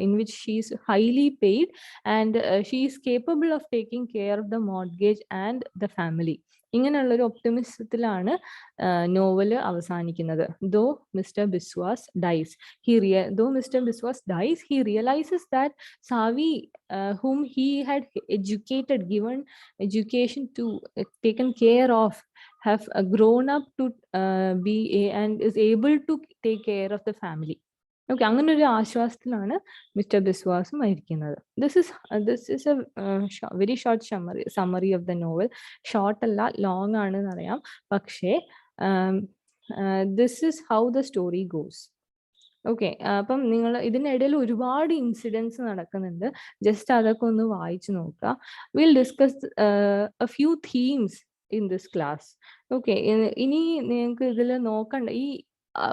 S1: in which she is highly paid, and she is capable of taking care of the mortgage and the family. ഇങ്ങനെയുള്ളൊരു ഒപ്റ്റിമിസത്തിലാണ് novel അവസാനിക്കുന്നത്. Though mister Biswas dies, he realizes that Savi, whom he had educated, given education to, taken care of, have grown up to be and is able to take care of the family. Okay, അങ്ങനെ ഒരു ആശ്വാസത്തിലാണ് mister Biswas മരിക്കുന്നത്. This is a very short summary of the novel. Short അല്ല, long ആണെന്ന് അറിയാം, പക്ഷേ this is how the story goes. Okay, അപ്പം നിങ്ങൾ ഇതിനിടയിൽ ഒരുപാട് ഇൻസിഡൻസ് നടക്കുന്നുണ്ട്. ജസ്റ്റ് അതൊക്കെ ഒന്ന് വായിച്ചു നോക്കുക. Will discuss A few themes in this class. Okay, ഇനി നിങ്ങൾക്ക് ഇതിൽ നോക്കണ്ട ഈ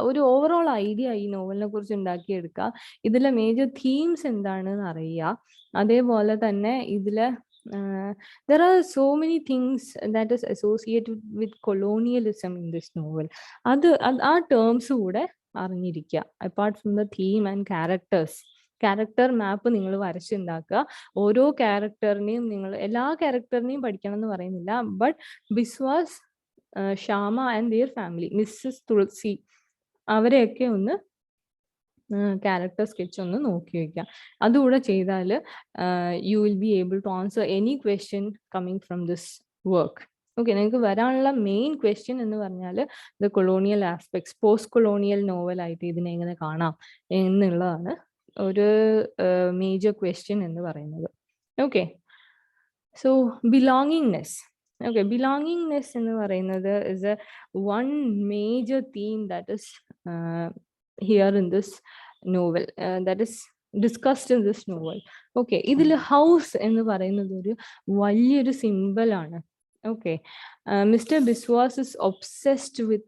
S1: ഒരു ഓവറോൾ ഐഡിയ ഈ നോവലിനെ കുറിച്ച് ഉണ്ടാക്കിയെടുക്കുക. ഇതിലെ മേജർ തീംസ് എന്താണെന്ന് അറിയുക. അതേപോലെ തന്നെ ഇതിലെ there are so many things that is associated with colonialism in this novel. അത് ആ ടേംസ് കൂടെ അറിഞ്ഞിരിക്കുക. Apart from the theme and character map നിങ്ങൾ വരച്ചുണ്ടാക്കുക. ഓരോ ക്യാരക്ടറിനെയും നിങ്ങൾ എല്ലാ ക്യാരക്ടറിനെയും പഠിക്കണം എന്ന് പറയുന്നില്ല, but Biswas, Shyama and their family, Mrs Tulsi, അവരെയൊക്കെ ഒന്ന് ക്യാരക്ടർ സ്കെച്ച് ഒന്ന് നോക്കി വയ്ക്കാം. അതുകൂടെ ചെയ്താൽ you will be able to answer any question coming from this work. Okay, നിങ്ങൾക്ക് വരാനുള്ള മെയിൻ ക്വസ്റ്റ്യൻ എന്ന് പറഞ്ഞാൽ the colonial aspects, post colonial നോവലായിട്ട് ഇതിനെ എങ്ങനെ കാണാം എന്നുള്ളതാണ് ഒരു മേജർ ക്വസ്റ്റ്യൻ എന്ന് പറയുന്നത്. Okay, so belongingness. Okay, belongingness എന്ന് പറയുന്നത് is a one major theme that is here in this novel, that is discussed in this novel. Okay, ഇതിൽ ഹൗസ് എന്ന് പറയുന്നത് ഒരു വലിയൊരു സിമ്പിൾ ആണ്. Okay, Mr. Biswas is obsessed with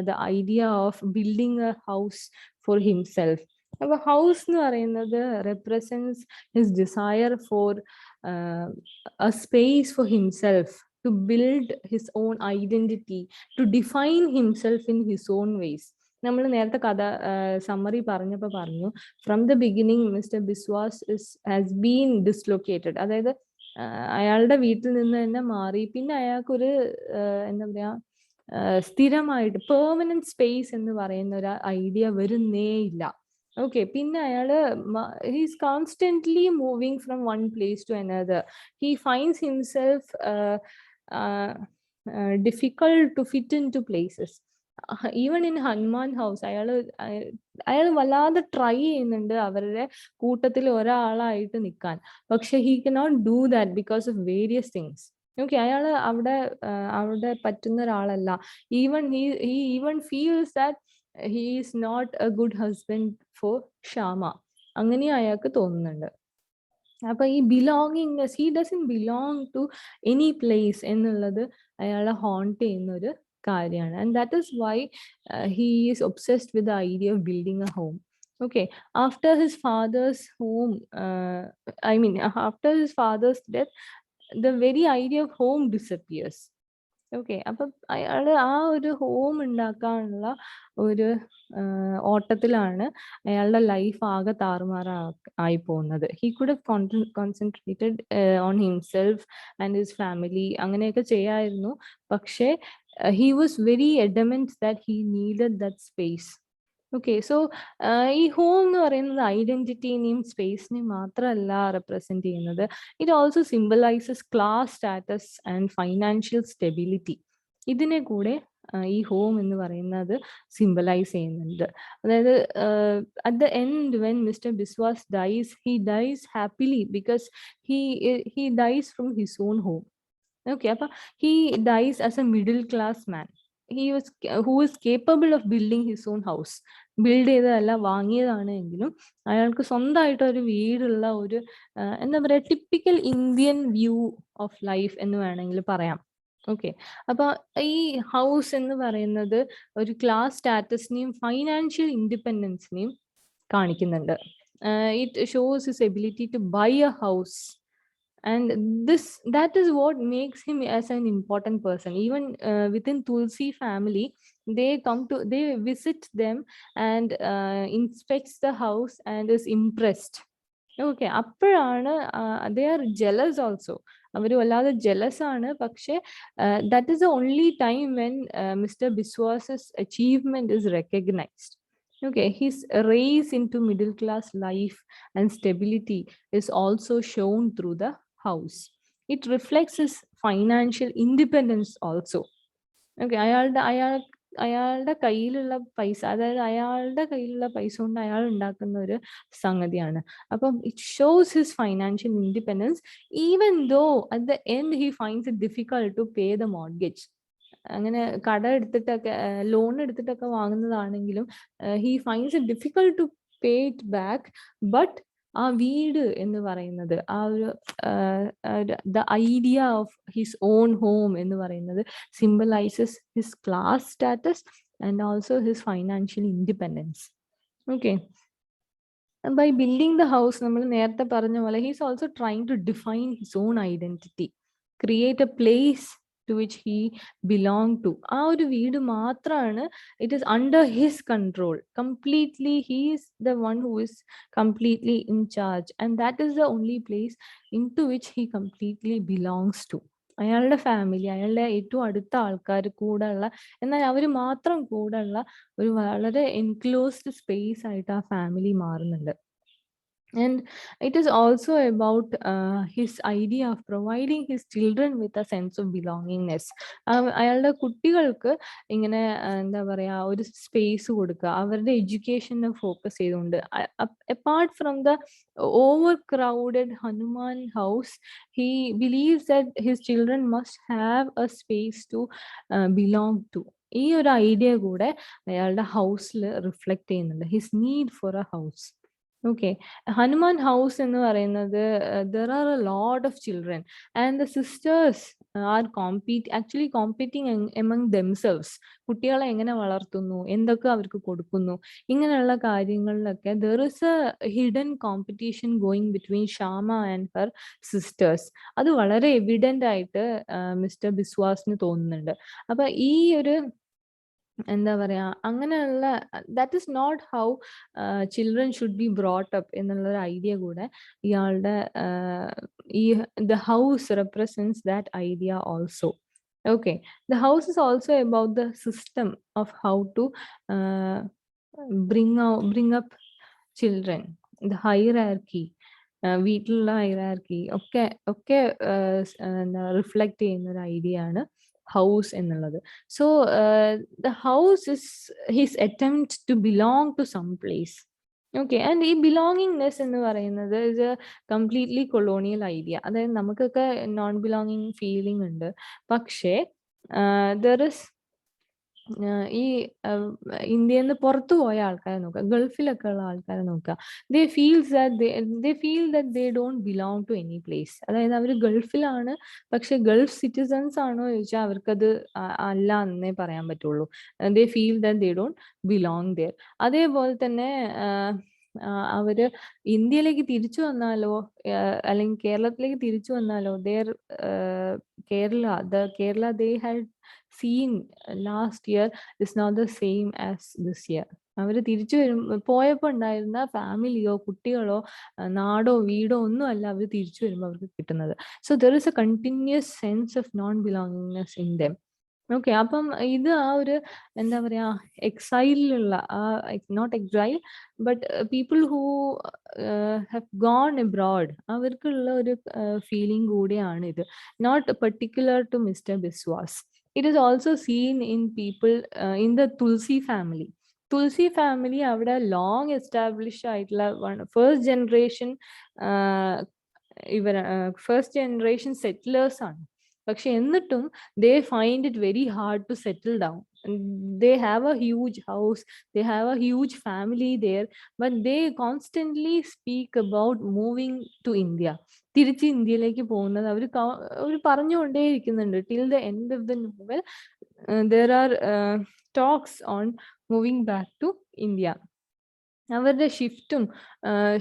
S1: the idea of building a house for himself. അപ്പൊ house എന്ന് പറയുന്നത് represents his desire for a space for himself, to build his own identity, to define himself in his own ways. നമ്മൾ നേരത്തെ കഥ summary പറഞ്ഞപ്പോൾ പറഞ്ഞു, from the beginning mister Biswas has been dislocated. അതായത് അയാളുടെ വീട്ടിൽ നിന്ന് തന്നെ മാറി, പിന്നെ അയാൾക്കൊരു എന്താ പറയാ സ്ഥിരമായിട്ട് പെർമനന്റ് സ്പേസ് എന്ന് പറയുന്ന ഒരു ഐഡിയ വരുന്നേ ഇല്ല. Okay, പിന്നെ അയാള് he's constantly moving from one place to another. He finds himself uh, difficult to fit into places. Even in Hanuman house, അയാൾ വല്ലാതെ ട്രൈ ചെയ്യുന്നുണ്ട് അവരുടെ കൂട്ടത്തിൽ ഒരാളായിട്ട് നിൽക്കാൻ. പക്ഷെ he cannot do that because of various things. Okay, അയാള് അവിടെ പറ്റുന്ന ഒരാളല്ല. He even feels that he is not a good husband for ക്ഷാമ. അങ്ങനെ അയാൾക്ക് തോന്നുന്നുണ്ട്. അപ്പൊ ഈ belongingness, he doesn't belong to any place എന്നുള്ളത് അയാളെ ഹോണ്ട് ചെയ്യുന്ന ഒരു കാര്യമാണ്. And that is why he is obsessed with the idea of building a home. Okay, after his father's home, after his father's death, the very idea of home disappears. Okay, അപ്പൊ അയാള് ആ ഒരു home ഉണ്ടാക്കാനുള്ള ഒരു ഓട്ടത്തിലാണ് അയാളുടെ life ആകെ ആയി പോകുന്നത്. He could have concentrated on himself and his family, അങ്ങനെയൊക്കെ ചെയ്യായിരുന്നു. പക്ഷേ he was very adamant that he needed that space. Okay, so ഈ ഹോം എന്ന് പറയുന്നത് ഐഡന്റിറ്റിനെയും സ്പേസിനെയും മാത്രമല്ല റെപ്രസെന്റ് ചെയ്യുന്നത്. It also symbolises class status and financial stability. ഇതിനെ കൂടെ ഈ ഹോം എന്ന് പറയുന്നത് സിംബലൈസ് ചെയ്യുന്നുണ്ട്. അതായത് at the end when Mr Biswas dies, he dies happily because he dies from his own home. Okay, അപ്പൊ he dyes as A middle class man who is capable of building his own house. Build ചെയ്തതല്ല, വാങ്ങിയതാണ് എങ്കിലും അയാൾക്ക് സ്വന്തമായിട്ട് ഒരു വീടുള്ള ഒരു എന്താ പറയാ, typical Indian view of life എന്ന് വേണമെങ്കിൽ പറയാം. ഓക്കെ, അപ്പൊ ഈ ഹൗസ് എന്ന് പറയുന്നത് ഒരു ക്ലാസ് സ്റ്റാറ്റസിനെയും ഫൈനാൻഷ്യൽ ഇൻഡിപെൻഡൻസിനെയും കാണിക്കുന്നുണ്ട്. It shows his ability to buy a house. And that is what makes him as an important person. Even within Tulsi family, they visit them and inspects the house and is impressed. Okay, അപ്പോഴാണ് they are jealous also. അവർ വല്ലാതെ jealous ആണ്. പക്ഷെ that is the only time when Mr. Biswas's achievement is recognized. Okay, his raise into middle class life and stability is also shown through the house. It reflects his financial independence also. Okay, അയാളുടെ കയ്യിലുള്ള പൈസ, അതായത് അയാളുടെ കയ്യിലുള്ള പൈസ കൊണ്ട് അയാൾ ഉണ്ടാക്കുന്ന ഒരു സംഗതിയാണ്. അപ്പം it shows his financial independence even though at the end he finds it difficult to pay the mortgage. അങ്ങനെ കട എടുത്തിട്ടൊക്കെ ലോൺ എടുത്തിട്ടൊക്കെ വാങ്ങുന്നതാണെങ്കിലും he finds it difficult to pay it back. But ആ വീട് എന്ന് പറയുന്നത്, ആ ഒരു the idea of his own home എന്ന് പറയുന്നത് symbolises his class status and also his financial independence. Okay, by building the house, നമ്മൾ നേരത്തെ പറഞ്ഞ പോലെ he's also trying to define his own identity, create a place to which he belonged to. ആ ഒരു വീട് മാത്രമാണ്, it is under his control completely. He is the one who is completely in charge, and that is the only place into which he completely belongs to. അയാളുടെ family, അയാളുടെ ഏറ്റവും അടുത്ത ആൾക്കാർ കൂടെ ഉള്ള, എന്നാൽ അവർ മാത്രം കൂടെ ഉള്ള ഒരു വളരെ എൻക്ലോസ്ഡ് സ്പേസ് ആയിട്ട് ആ ഫാമിലി മാറുന്നുണ്ട്. And it is also about his idea of providing his children with a sense of belongingness. അയാളുടെ കുട്ടികൾക്ക് ഇങ്ങനെ എന്താ പറയാ ഒരു സ്പേസ് കൊടുക്കുക, അവരുടെ എഡ്യൂക്കേഷനെ ഫോക്കസ് ചെയ്തുകൊണ്ട്. Apart from the over crowded Hanuman house, he believes that his children must have a space to belong to. ഈ ഒരു ഐഡിയ കൂടെ അയാളുടെ ഹൗസിൽ റിഫ്ലക്ട് ചെയ്യുന്നുണ്ട്, his need for A house. Okay, Hanuman house എന്ന് പറയുന്നത്, there are a lot of children and the sisters are actually competing among themselves. കുട്ടികളെ എങ്ങനെ വളർത്തുന്നു, എന്തൊക്കെ അവർക്ക് കൊടുക്കുന്നു, ഇങ്ങനെയുള്ള കാര്യങ്ങളിലൊക്കെ there is a hidden competition going between Shama and her sisters. അത് വളരെ എവിഡന്റ് ആയിട്ട് മിസ്റ്റർ ബിസ്വാസിന് തോന്നുന്നുണ്ട്. അപ്പൊ ഈ ഒരു എന്താ പറയാ, അങ്ങനെയുള്ള that is not how children should be brought up എന്നുള്ളൊരു ഐഡിയ കൂടെ ഇയാളുടെ ഈ the house represents that idea also. Okay, the house is also about the system of how to bring up children, the hierarchy, വീട്ടിലുള്ള hierarchy ഒക്കെ ഒക്കെ reflect ചെയ്യുന്ന ഒരു idea ആണ് ഹൗസ് എന്നുള്ളത്. So the house is his attempt to belong to some place. Okay, and ഈ belongingness എന്ന് പറയുന്നത് is a completely colonial idea. അതായത് നമുക്കൊക്കെ നോൺ ബിലോങ്ങിങ് ഫീലിംഗ് ഉണ്ട്, പക്ഷേ ദർ ഇസ് ഈ ഇന്ത്യയിൽ നിന്ന് പുറത്തു പോയ ആൾക്കാരെ നോക്കുക, ഗൾഫിലൊക്കെ ഉള്ള ആൾക്കാരെ നോക്കുക, they feel that they don't belong to any place. അതായത് അവർ ഗൾഫിലാണ്, പക്ഷെ ഗൾഫ് സിറ്റിസൺസ് ആണോ ചോദിച്ചാൽ അവർക്കത് അല്ല എന്നേ പറയാൻ പറ്റുള്ളൂ. They feel that they don't belong there. അതേപോലെ തന്നെ അവര് ഇന്ത്യയിലേക്ക് തിരിച്ചു വന്നാലോ അല്ലെങ്കിൽ കേരളത്തിലേക്ക് തിരിച്ചു വന്നാലോ Kerala they had seen last year is not the same as this year. അവർ തിരിച്ചു പോയപ്പോൾ ഉണ്ടായിരുന്ന ഫാമിലിയോ കുട്ടികളോ നാടോ വീടോ ഒന്നും അല്ല അവർ തിരിച്ചു വരുമ്പോൾ അവർക്ക് കിട്ടുന്നത്. So there is a continuous sense of non belongingness in them. Okay, അപ്പം ഇത് ആ ഒരു എന്താ പറയാ എക്സൈലിലുള്ള not exile but people who have gone abroad അവർക്കുള്ള ഒരു ഫീലിംഗ് കൂടിയാണ് ഇത്. Not particular to Mr Biswas. It is also seen in people in the Tulsi family. Tulsi family അവിടെ ലോങ് എസ്റ്റാബ്ലിഷ് ആയിട്ടുള്ള first generation first generation settlers ആണ്. പക്ഷെ എന്നിട്ടും they find it very hard to settle down. They have a huge house, they have a huge family there, but they constantly speak about moving to India. തിരിച്ച് ഇന്ത്യയിലേക്ക് പോകുന്നത് അവർ പറഞ്ഞുകൊണ്ടേയിരിക്കുന്നുണ്ട്. Till the end of the novel there are talks on moving back to India. അവരുടെ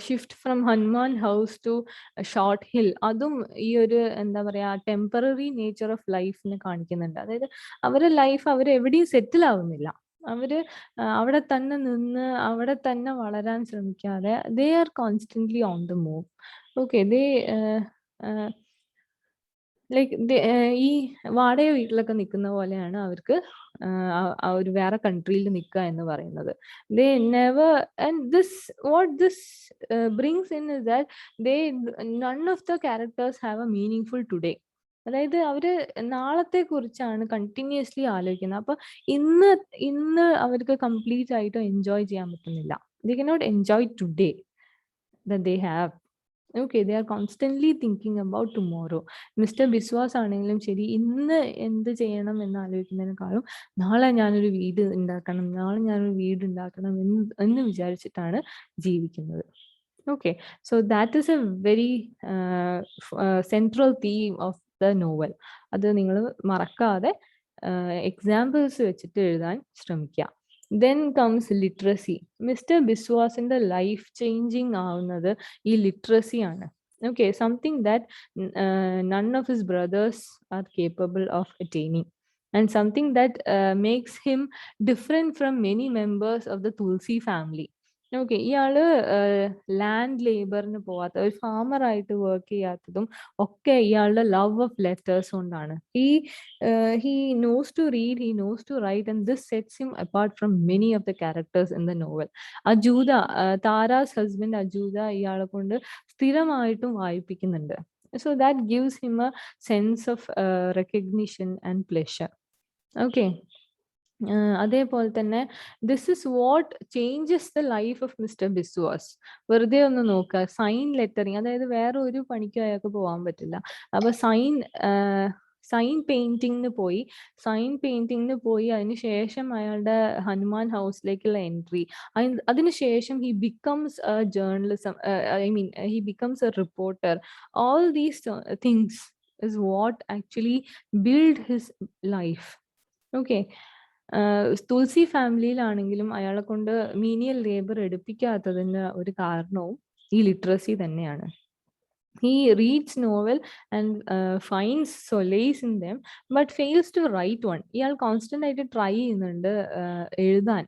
S1: shift from Hanuman House to Short Hill, അതും ഈ ഒരു എന്താ പറയാ ടെമ്പററി നേച്ചർ ഓഫ് ലൈഫിനെ കാണിക്കുന്നുണ്ട്. അതായത് അവരുടെ ലൈഫ് അവരെവിടെയും സെറ്റിൽ ആവുന്നില്ല. അവര് അവിടെ തന്നെ നിന്ന് അവിടെ തന്നെ വളരാൻ ശ്രമിക്കാതെ they are constantly on the move. Okay, like ഈ വാടക വീട്ടിലൊക്കെ നിൽക്കുന്ന പോലെയാണ് അവർക്ക് ഒരു വേറെ കൺട്രിയിൽ നിൽക്കുക എന്ന് പറയുന്നത്. They never and this what this brings in is that they none of the characters have A meaning today. അതായത് അവര് നാളത്തെ കുറിച്ചാണ് കണ്ടിന്യൂസ്ലി ആലോചിക്കുന്നത്. അപ്പൊ ഇന്ന് അവർക്ക് കംപ്ലീറ്റ് ആയിട്ട് എൻജോയ് ചെയ്യാൻ പറ്റുന്നില്ല. They cannot enjoy today that they have. Okay, they are constantly thinking about tomorrow. Mister Biswas ആണെങ്കിലും ശരി, ഇന്ന് എന്ത് ചെയ്യണം എന്ന് ആലോചിക്കുന്നതിനേക്കാളും നാളെ ഞാനൊരു വീട് ഉണ്ടാക്കണം എന്ന് വിചാരിച്ചിട്ടാണ് ജീവിക്കുന്നത്. Okay, so that is A very central theme of the novel. അത് നിങ്ങൾ മറക്കാതെ എക്സാമ്പിൾസ് വെച്ചിട്ട് എഴുതാൻ ശ്രമിക്കുക. Then comes literacy. Mr. ബിസ്വാസിന്റെ ലൈഫ് ചേഞ്ചിങ് ആവുന്നത് ഈ ലിറ്ററസി ആണ്. Okay, something that none of his brothers are capable of attaining, and something that makes him different from many members of the Tulsi family. Okay, ഇയാള് land ലേബറിന് പോവാത്ത, ഒരു farmer ആയിട്ട് work ചെയ്യാത്തതും ഒക്കെ ഇയാളുടെ love of letters കൊണ്ടാണ്. he knows to read, he knows to write, and this sets him apart from many of the characters in the novel. Ajodha, Tara's husband Ajodha ഇയാളെ കൊണ്ട് സ്ഥിരമായിട്ടും വായിപ്പിക്കുന്നുണ്ട്. So that gives him a sense of recognition and pleasure. Okay. അതേപോലെ തന്നെ this is what changes the life of mister Biswas. വെറുതെ ഒന്ന് നോക്കുക, sign lettering, അതായത് വേറെ ഒരു പണിക്കും അയാൾക്ക് പോകാൻ പറ്റില്ല. അപ്പൊ സൈൻ പെയിന്റിങ്ങിന് പോയി അതിനുശേഷം അയാളുടെ ഹനുമാൻ ഹൗസിലേക്കുള്ള എൻട്രി, അതിനുശേഷം he becomes a journalism, he becomes a reporter. All these things is what actually build his life. Okay, Tulsi ഫാമിലിയിലാണെങ്കിലും അയാളെ കൊണ്ട് മീനിയൽ ലേബർ എടുപ്പിക്കാത്തതിന് ഒരു കാരണവും ഈ ലിറ്ററസി തന്നെയാണ്. He reads novel and finds solace in them but fails to write one. ഇയാൾ constant ആയിട്ട് try ചെയ്യുന്നുണ്ട് എഴുതാൻ,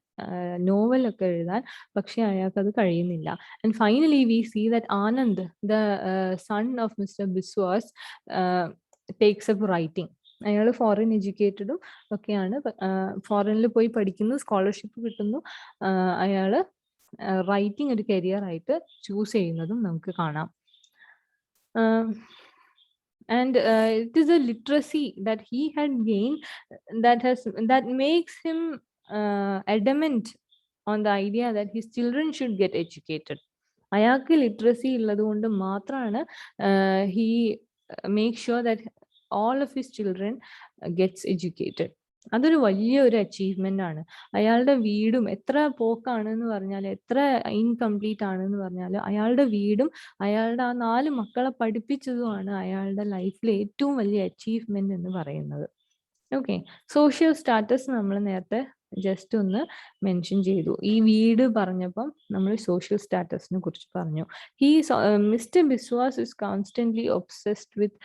S1: നോവലൊക്കെ എഴുതാൻ, പക്ഷെ അയാൾക്ക് അത് കഴിയുന്നില്ല. And finally we see that Anand, the son of mister Biswas, takes up writing. അയാൾ ഫോറിൻ എഡ്യൂക്കേറ്റഡും ഒക്കെയാണ്, ഫോറിനിൽ പോയി പഠിക്കുന്നു, സ്കോളർഷിപ്പ് കിട്ടുന്നു, അയാള് റൈറ്റിംഗ് ഒരു കരിയർ ആയിട്ട് ചൂസ് ചെയ്യുന്നതും നമുക്ക് കാണാം. And it is a literacy that he had gained that makes him adamant on the idea that his children should get educated. അയാൾക്ക് ലിറ്ററസി ഉള്ളത് കൊണ്ട് മാത്രമാണ് he makes sure that all of his children gets educated. അതൊരു വലിയൊരു achievement ആണ്. അയാളുടെ വീടും എത്ര പോക്കാണെന്ന് പറഞ്ഞാൽ, എത്ര ഇൻകംപ്ലീറ്റ് ആണെന്ന് പറഞ്ഞാൽ, അയാളുടെ വീടും അയാളുടെ ആ 4 മക്കളെ പഠിപ്പിച്ചതുമാണ് അയാളുടെ ലൈഫിലെ ഏറ്റവും വലിയ അച്ചീവ്മെന്റ് എന്ന് പറയുന്നത്. ഓക്കെ, സോഷ്യൽ സ്റ്റാറ്റസ് നമ്മൾ നേരത്തെ ജസ്റ്റ് ഒന്ന് മെൻഷൻ ചെയ്തു. ഈ വീട് പറഞ്ഞപ്പം നമ്മൾ സോഷ്യൽ സ്റ്റാറ്റസിനെ കുറിച്ച് പറഞ്ഞു. Mister Biswas is constantly obsessed with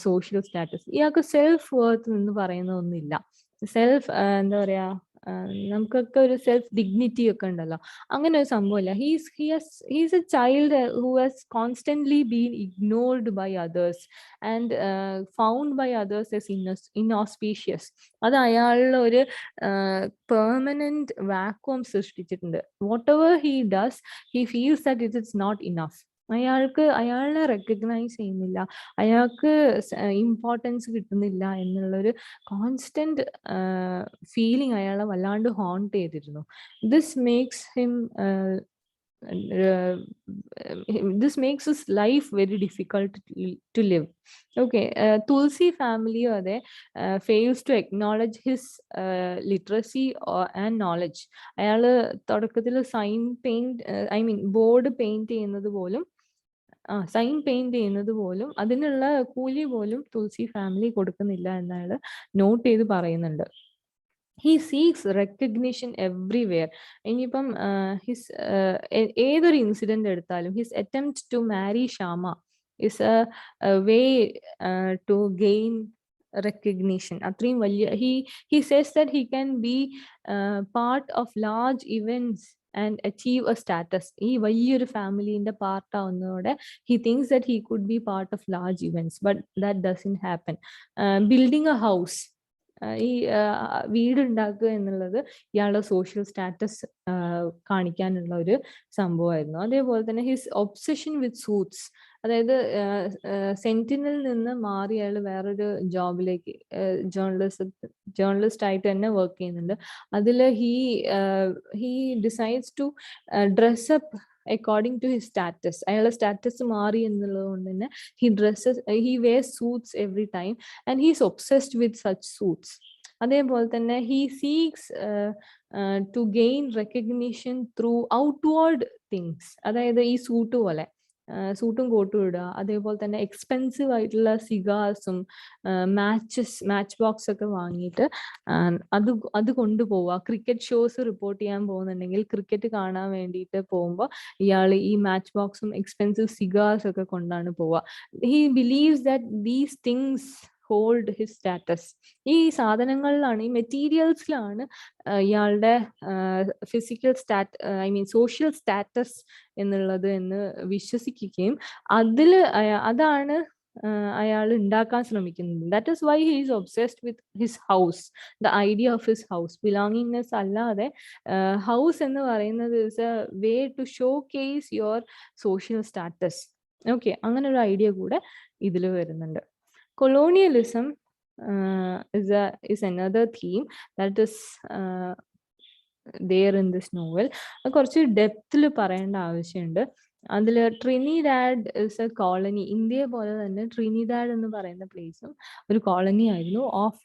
S1: social status. ഇയാൾക്ക് സെൽഫ് വർത്ത് എന്ന് പറയുന്ന ഒന്നുമില്ല. സെൽഫ് എന്താ പറയാ, നമുക്കൊക്കെ ഒരു സെൽഫ് ഡിഗ്നിറ്റി ഒക്കെ ഉണ്ടല്ലോ, അങ്ങനെ ഒരു സംഭവമില്ല. He's a child who has constantly been ignored by others and found by others as inauspicious. അത് അയാളിൽ ഒരു പെർമനന്റ് വാക്വം സൃഷ്ടിച്ചിട്ടുണ്ട്. Whatever he does, he feels that it is not enough. അയാളെ റെക്കഗ്നൈസ് ചെയ്യുന്നില്ല, അയാൾക്ക് ഇമ്പോർട്ടൻസ് കിട്ടുന്നില്ല എന്നുള്ളൊരു constant feeling അയാളെ വല്ലാണ്ട് ഹോണ്ട് ചെയ്തിരുന്നു. This makes him this makes his life very difficult to live. Okay, Tulsi family fails to acknowledge his literacy and knowledge. അയാള് തുടക്കത്തിൽ സൈൻ പെയിന്റ് ബോർഡ് പെയിന്റ് ചെയ്യുന്നത് പോലും സൈൻ പെയിന്റ് ചെയ്യുന്നത് പോലും അതിനുള്ള കൂലി പോലും തുളസി ഫാമിലി കൊടുക്കുന്നില്ല എന്നയാൾ നോട്ട് ചെയ്ത് പറയുന്നുണ്ട്. He seeks recognition everywhere. ഇനിയിപ്പം ഏതൊരു ഇൻസിഡന്റ് എടുത്താലും his attempt to marry Shama is a way to gain recognition. അത്രയും വലിയ he says that he can be part of large events and achieve a status. ഈ വലിയൊരു ഫാമിലിന്റെ part ആവുന്നതോടെ he thinks that he could be part of large events, but that doesn't happen. Building a house, ഈ വീടുണ്ടാക്കുക എന്നുള്ളത് ഇയാളുടെ social status കാണിക്കാനുള്ള ഒരു സംഭവമായിരുന്നു. അതേപോലെ തന്നെ ഹിസ് ഒബ്സഷൻ വിത്ത് സൂട്ട്സ്, അതായത് സെന്റിനിൽ നിന്ന് മാറി അയാൾ വേറൊരു ജോബിലേക്ക് ജേർണലിസ്റ്റ് ആയിട്ട് തന്നെ വർക്ക് ചെയ്യുന്നുണ്ട്. അതിൽ he decides to dress up according to his status. അയാളുടെ സ്റ്റാറ്റസ് മാറി എന്നുള്ളത് കൊണ്ട് തന്നെ he wears suits every time and he is obsessed with such suits. അതേപോലെ തന്നെ he seeks to gain recognition through outward things. അതായത് ഈ സൂട്ടും കോട്ടും ഇടുക, അതേപോലെ തന്നെ എക്സ്പെൻസീവ് ആയിട്ടുള്ള സിഗാർസും മാച്ച് ബോക്സ് ഒക്കെ വാങ്ങിയിട്ട് അത് കൊണ്ടുപോവുക. ക്രിക്കറ്റ് ഷോസ് റിപ്പോർട്ട് ചെയ്യാൻ പോകുന്നുണ്ടെങ്കിൽ ക്രിക്കറ്റ് കാണാൻ വേണ്ടിയിട്ട് പോകുമ്പോൾ ഇയാൾ ഈ മാച്ച് ബോക്സും എക്സ്പെൻസീവ് സിഗാർസ് ഒക്കെ കൊണ്ടാണ് പോവുക. He believes that these things hold his status. ഈ സാധനങ്ങളിലാണ്, ഈ മെറ്റീരിയൽസിലാണ് ഇയാളുടെ ഫിസിക്കൽ സോഷ്യൽ സ്റ്റാറ്റസ് എന്നുള്ളത് എന്ന് വിശ്വസിക്കുകയും അതാണ് അയാൾ ഉണ്ടാക്കാൻ ശ്രമിക്കുന്നത്. That is why he is obsessed with his house, the idea of his house. Belongingness അല്ലാതെ ഹൗസ് എന്ന് പറയുന്നത് is a way to showcase your social status. Okay, അങ്ങനെ ഒരു ഐഡിയ കൂടെ ഇതിൽ വരുന്നുണ്ട്. Colonialism is another theme that is there in this novel. കുറച്ച് ഡെപ്തിൽ പറയേണ്ട ആവശ്യമുണ്ട്. അതിൽ ട്രിനിഡാഡ് ഇസ് എ കോളനി. ഇന്ത്യയെ പോലെ തന്നെ ട്രിനിഡാഡ് എന്ന് പറയുന്ന പ്ലേസും ഒരു കോളനി ആയിരുന്നു of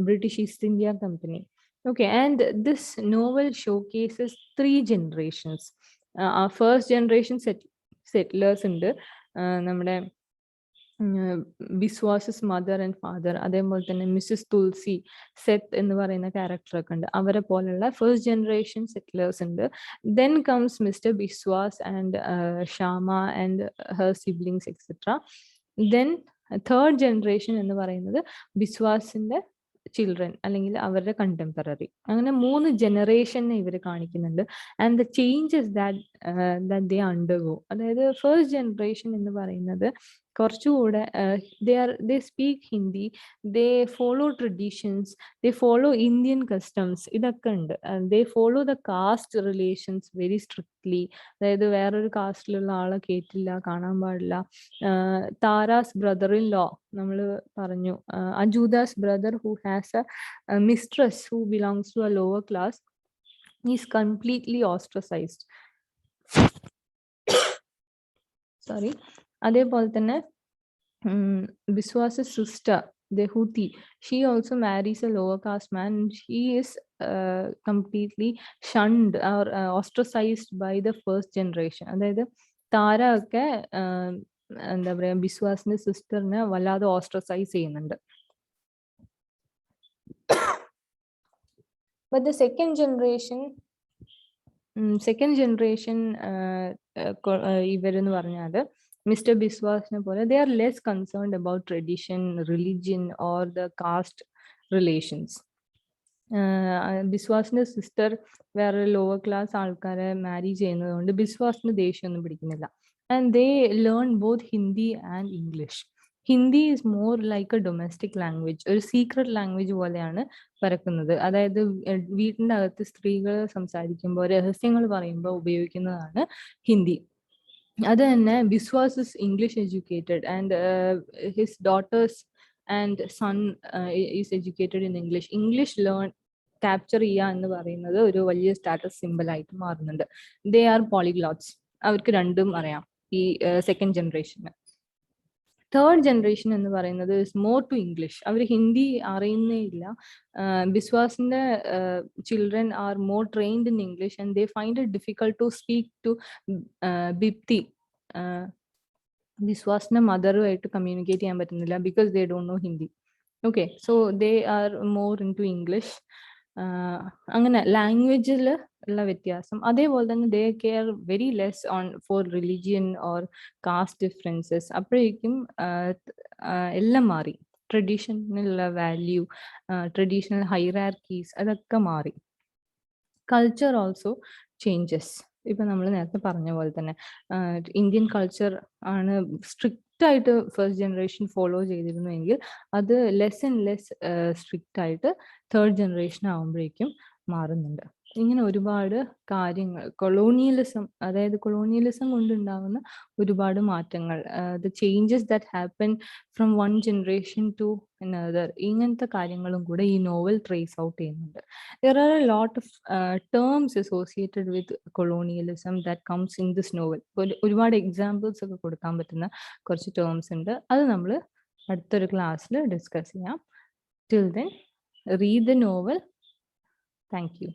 S1: British east India company. Okay, and this novel showcases 3 generations. First generation settlers ഉണ്ട്, നമ്മുടെ ബിസ്വാസസ് മദർ ആൻഡ് ഫാദർ, അതേപോലെ തന്നെ മിസ്സസ് തുൾസി, സെത്ത് എന്ന് പറയുന്ന ക്യാരക്ടർ ഒക്കെ ഉണ്ട്. അവരെ പോലുള്ള ഫസ്റ്റ് ജനറേഷൻ സെറ്റിലേഴ്സ് ഉണ്ട്. Then comes mister Biswas and Shama and her siblings etcetera. Then third generation എന്ന് പറയുന്നത് ബിസ്വാസിന്റെ ചിൽഡ്രൻ അല്ലെങ്കിൽ അവരുടെ കണ്ടംപററി. അങ്ങനെ 3 ജനറേഷനെ ഇവർ കാണിക്കുന്നുണ്ട്. And the changes that they undergo. അതായത് ഫസ്റ്റ് ജനറേഷൻ എന്ന് പറയുന്നത് കുറച്ചുകൂടെ they speak Hindi, they follow traditions, they follow Indian customs, ഇതൊക്കെ ഉണ്ട്. They follow the caste relations very strictly. അതായത് വേറൊരു കാസ്റ്റിലുള്ള ആളെ കേട്ടില്ല, കാണാൻ പാടില്ല. താരാസ് ബ്രദർ ഇൻ ലോ നമ്മൾ പറഞ്ഞു, അജൂദാസ് brother who has a mistress who belongs to a lower class is completely ostracized. Sorry. അതേപോലെ തന്നെ Biswas's sister, Dehuti, she also marries a lower caste man, and she is completely shunned or ostracized by the first generation. അതായത് താര ഒക്കെ എന്താ പറയാ ബിസ്വാസിന്റെ സിസ്റ്ററിനെ വല്ലാതെ ostracise ചെയ്യുന്നുണ്ട്. But the second generation ഇവരെന്ന് പറഞ്ഞാൽ mister ബിസ്വാസിനെ പോലെ they are less concerned about tradition, religion or the caste relations. ബിസ്വാസിന്റെ sister വേറെ ലോവർ ക്ലാസ് ആൾക്കാരെ മാരി ചെയ്യുന്നത് കൊണ്ട് ബിസ്വാസിന് ദേഷ്യമൊന്നും പിടിക്കുന്നില്ല. And they learn both Hindi and English. Hindi is more like A domestic language, ഒരു secret language പോലെയാണ് പറക്കുന്നത്. അതായത് വീട്ടിൻ്റെ അകത്ത് സ്ത്രീകൾ സംസാരിക്കുമ്പോൾ, രഹസ്യങ്ങൾ പറയുമ്പോൾ ഉപയോഗിക്കുന്നതാണ് ഹിന്ദി. അത് തന്നെ Biswas is English educated and his daughters and son is educated in English. English capture ചെയ്യുക എന്ന് പറയുന്നത് ഒരു വലിയ സ്റ്റാറ്റസ് സിമ്പിൾ ആയിട്ട് മാറുന്നുണ്ട്. ദേ ആർ പോളിഗ്ലോട്ട്സ്, അവർക്ക് രണ്ടും അറിയാം ഈ സെക്കൻഡ് ജനറേഷന്. തേർഡ് ജനറേഷൻ എന്ന് പറയുന്നത് ഇസ് മോർ ടു ഇംഗ്ലീഷ്, അവർ ഹിന്ദി അറിയുന്നേ ഇല്ല. ബിസ്വാസിന്റെ children are more trained in English and they find it difficult to speak to Bipti. ബിസ്വാസിന്റെ മദറുമായിട്ട് കമ്മ്യൂണിക്കേറ്റ് ചെയ്യാൻ പറ്റുന്നില്ല because they don't know Hindi. Okay, so they are more into English. അങ്ങനെ ലാംഗ്വേജിൽ ഉള്ള വ്യത്യാസം. അതേപോലെ തന്നെ they care very less on for religion or caste differences. അപ്പോഴേക്കും എല്ലാം മാറി. ട്രഡീഷനുള്ള വാല്യൂ, ട്രഡീഷണൽ ഹൈറാർക്കീസ് അതൊക്കെ മാറി. Culture also changes. ഇപ്പൊ നമ്മൾ നേരത്തെ പറഞ്ഞ പോലെ തന്നെ ഇന്ത്യൻ കൾച്ചർ ആണ് സ്ട്രിക്റ്റ് ആയിട്ട് ഫസ്റ്റ് ജനറേഷൻ ഫോളോ ചെയ്തിരുന്നുവെങ്കിൽ അത് ലെസ് ആൻഡ് ലെസ് സ്ട്രിക്റ്റ് ആയിട്ട് തേർഡ് ജനറേഷൻ ആകുമ്പോഴേക്കും മാറുന്നുണ്ട്. ഇങ്ങനെ ഒരുപാട് കാര്യങ്ങൾ കൊളോണിയലിസം, അതായത് കൊളോണിയലിസം കൊണ്ടുണ്ടാകുന്ന ഒരുപാട് മാറ്റങ്ങൾ, the changes that happen from one generation to another, ഇങ്ങനത്തെ കാര്യങ്ങളും കൂടെ ഈ നോവൽ ട്രേസ് ഔട്ട് ചെയ്യുന്നുണ്ട്. There are a lot of terms associated with colonialism that comes in this novel. ഒരുപാട് എക്സാമ്പിൾസ് ഒക്കെ കൊടുക്കാൻ പറ്റുന്ന കുറച്ച് ടേംസ് ഉണ്ട്. അത് നമ്മൾ അടുത്തൊരു ക്ലാസ്സിൽ ഡിസ്കസ് ചെയ്യാം. Till then, read the novel. Thank you.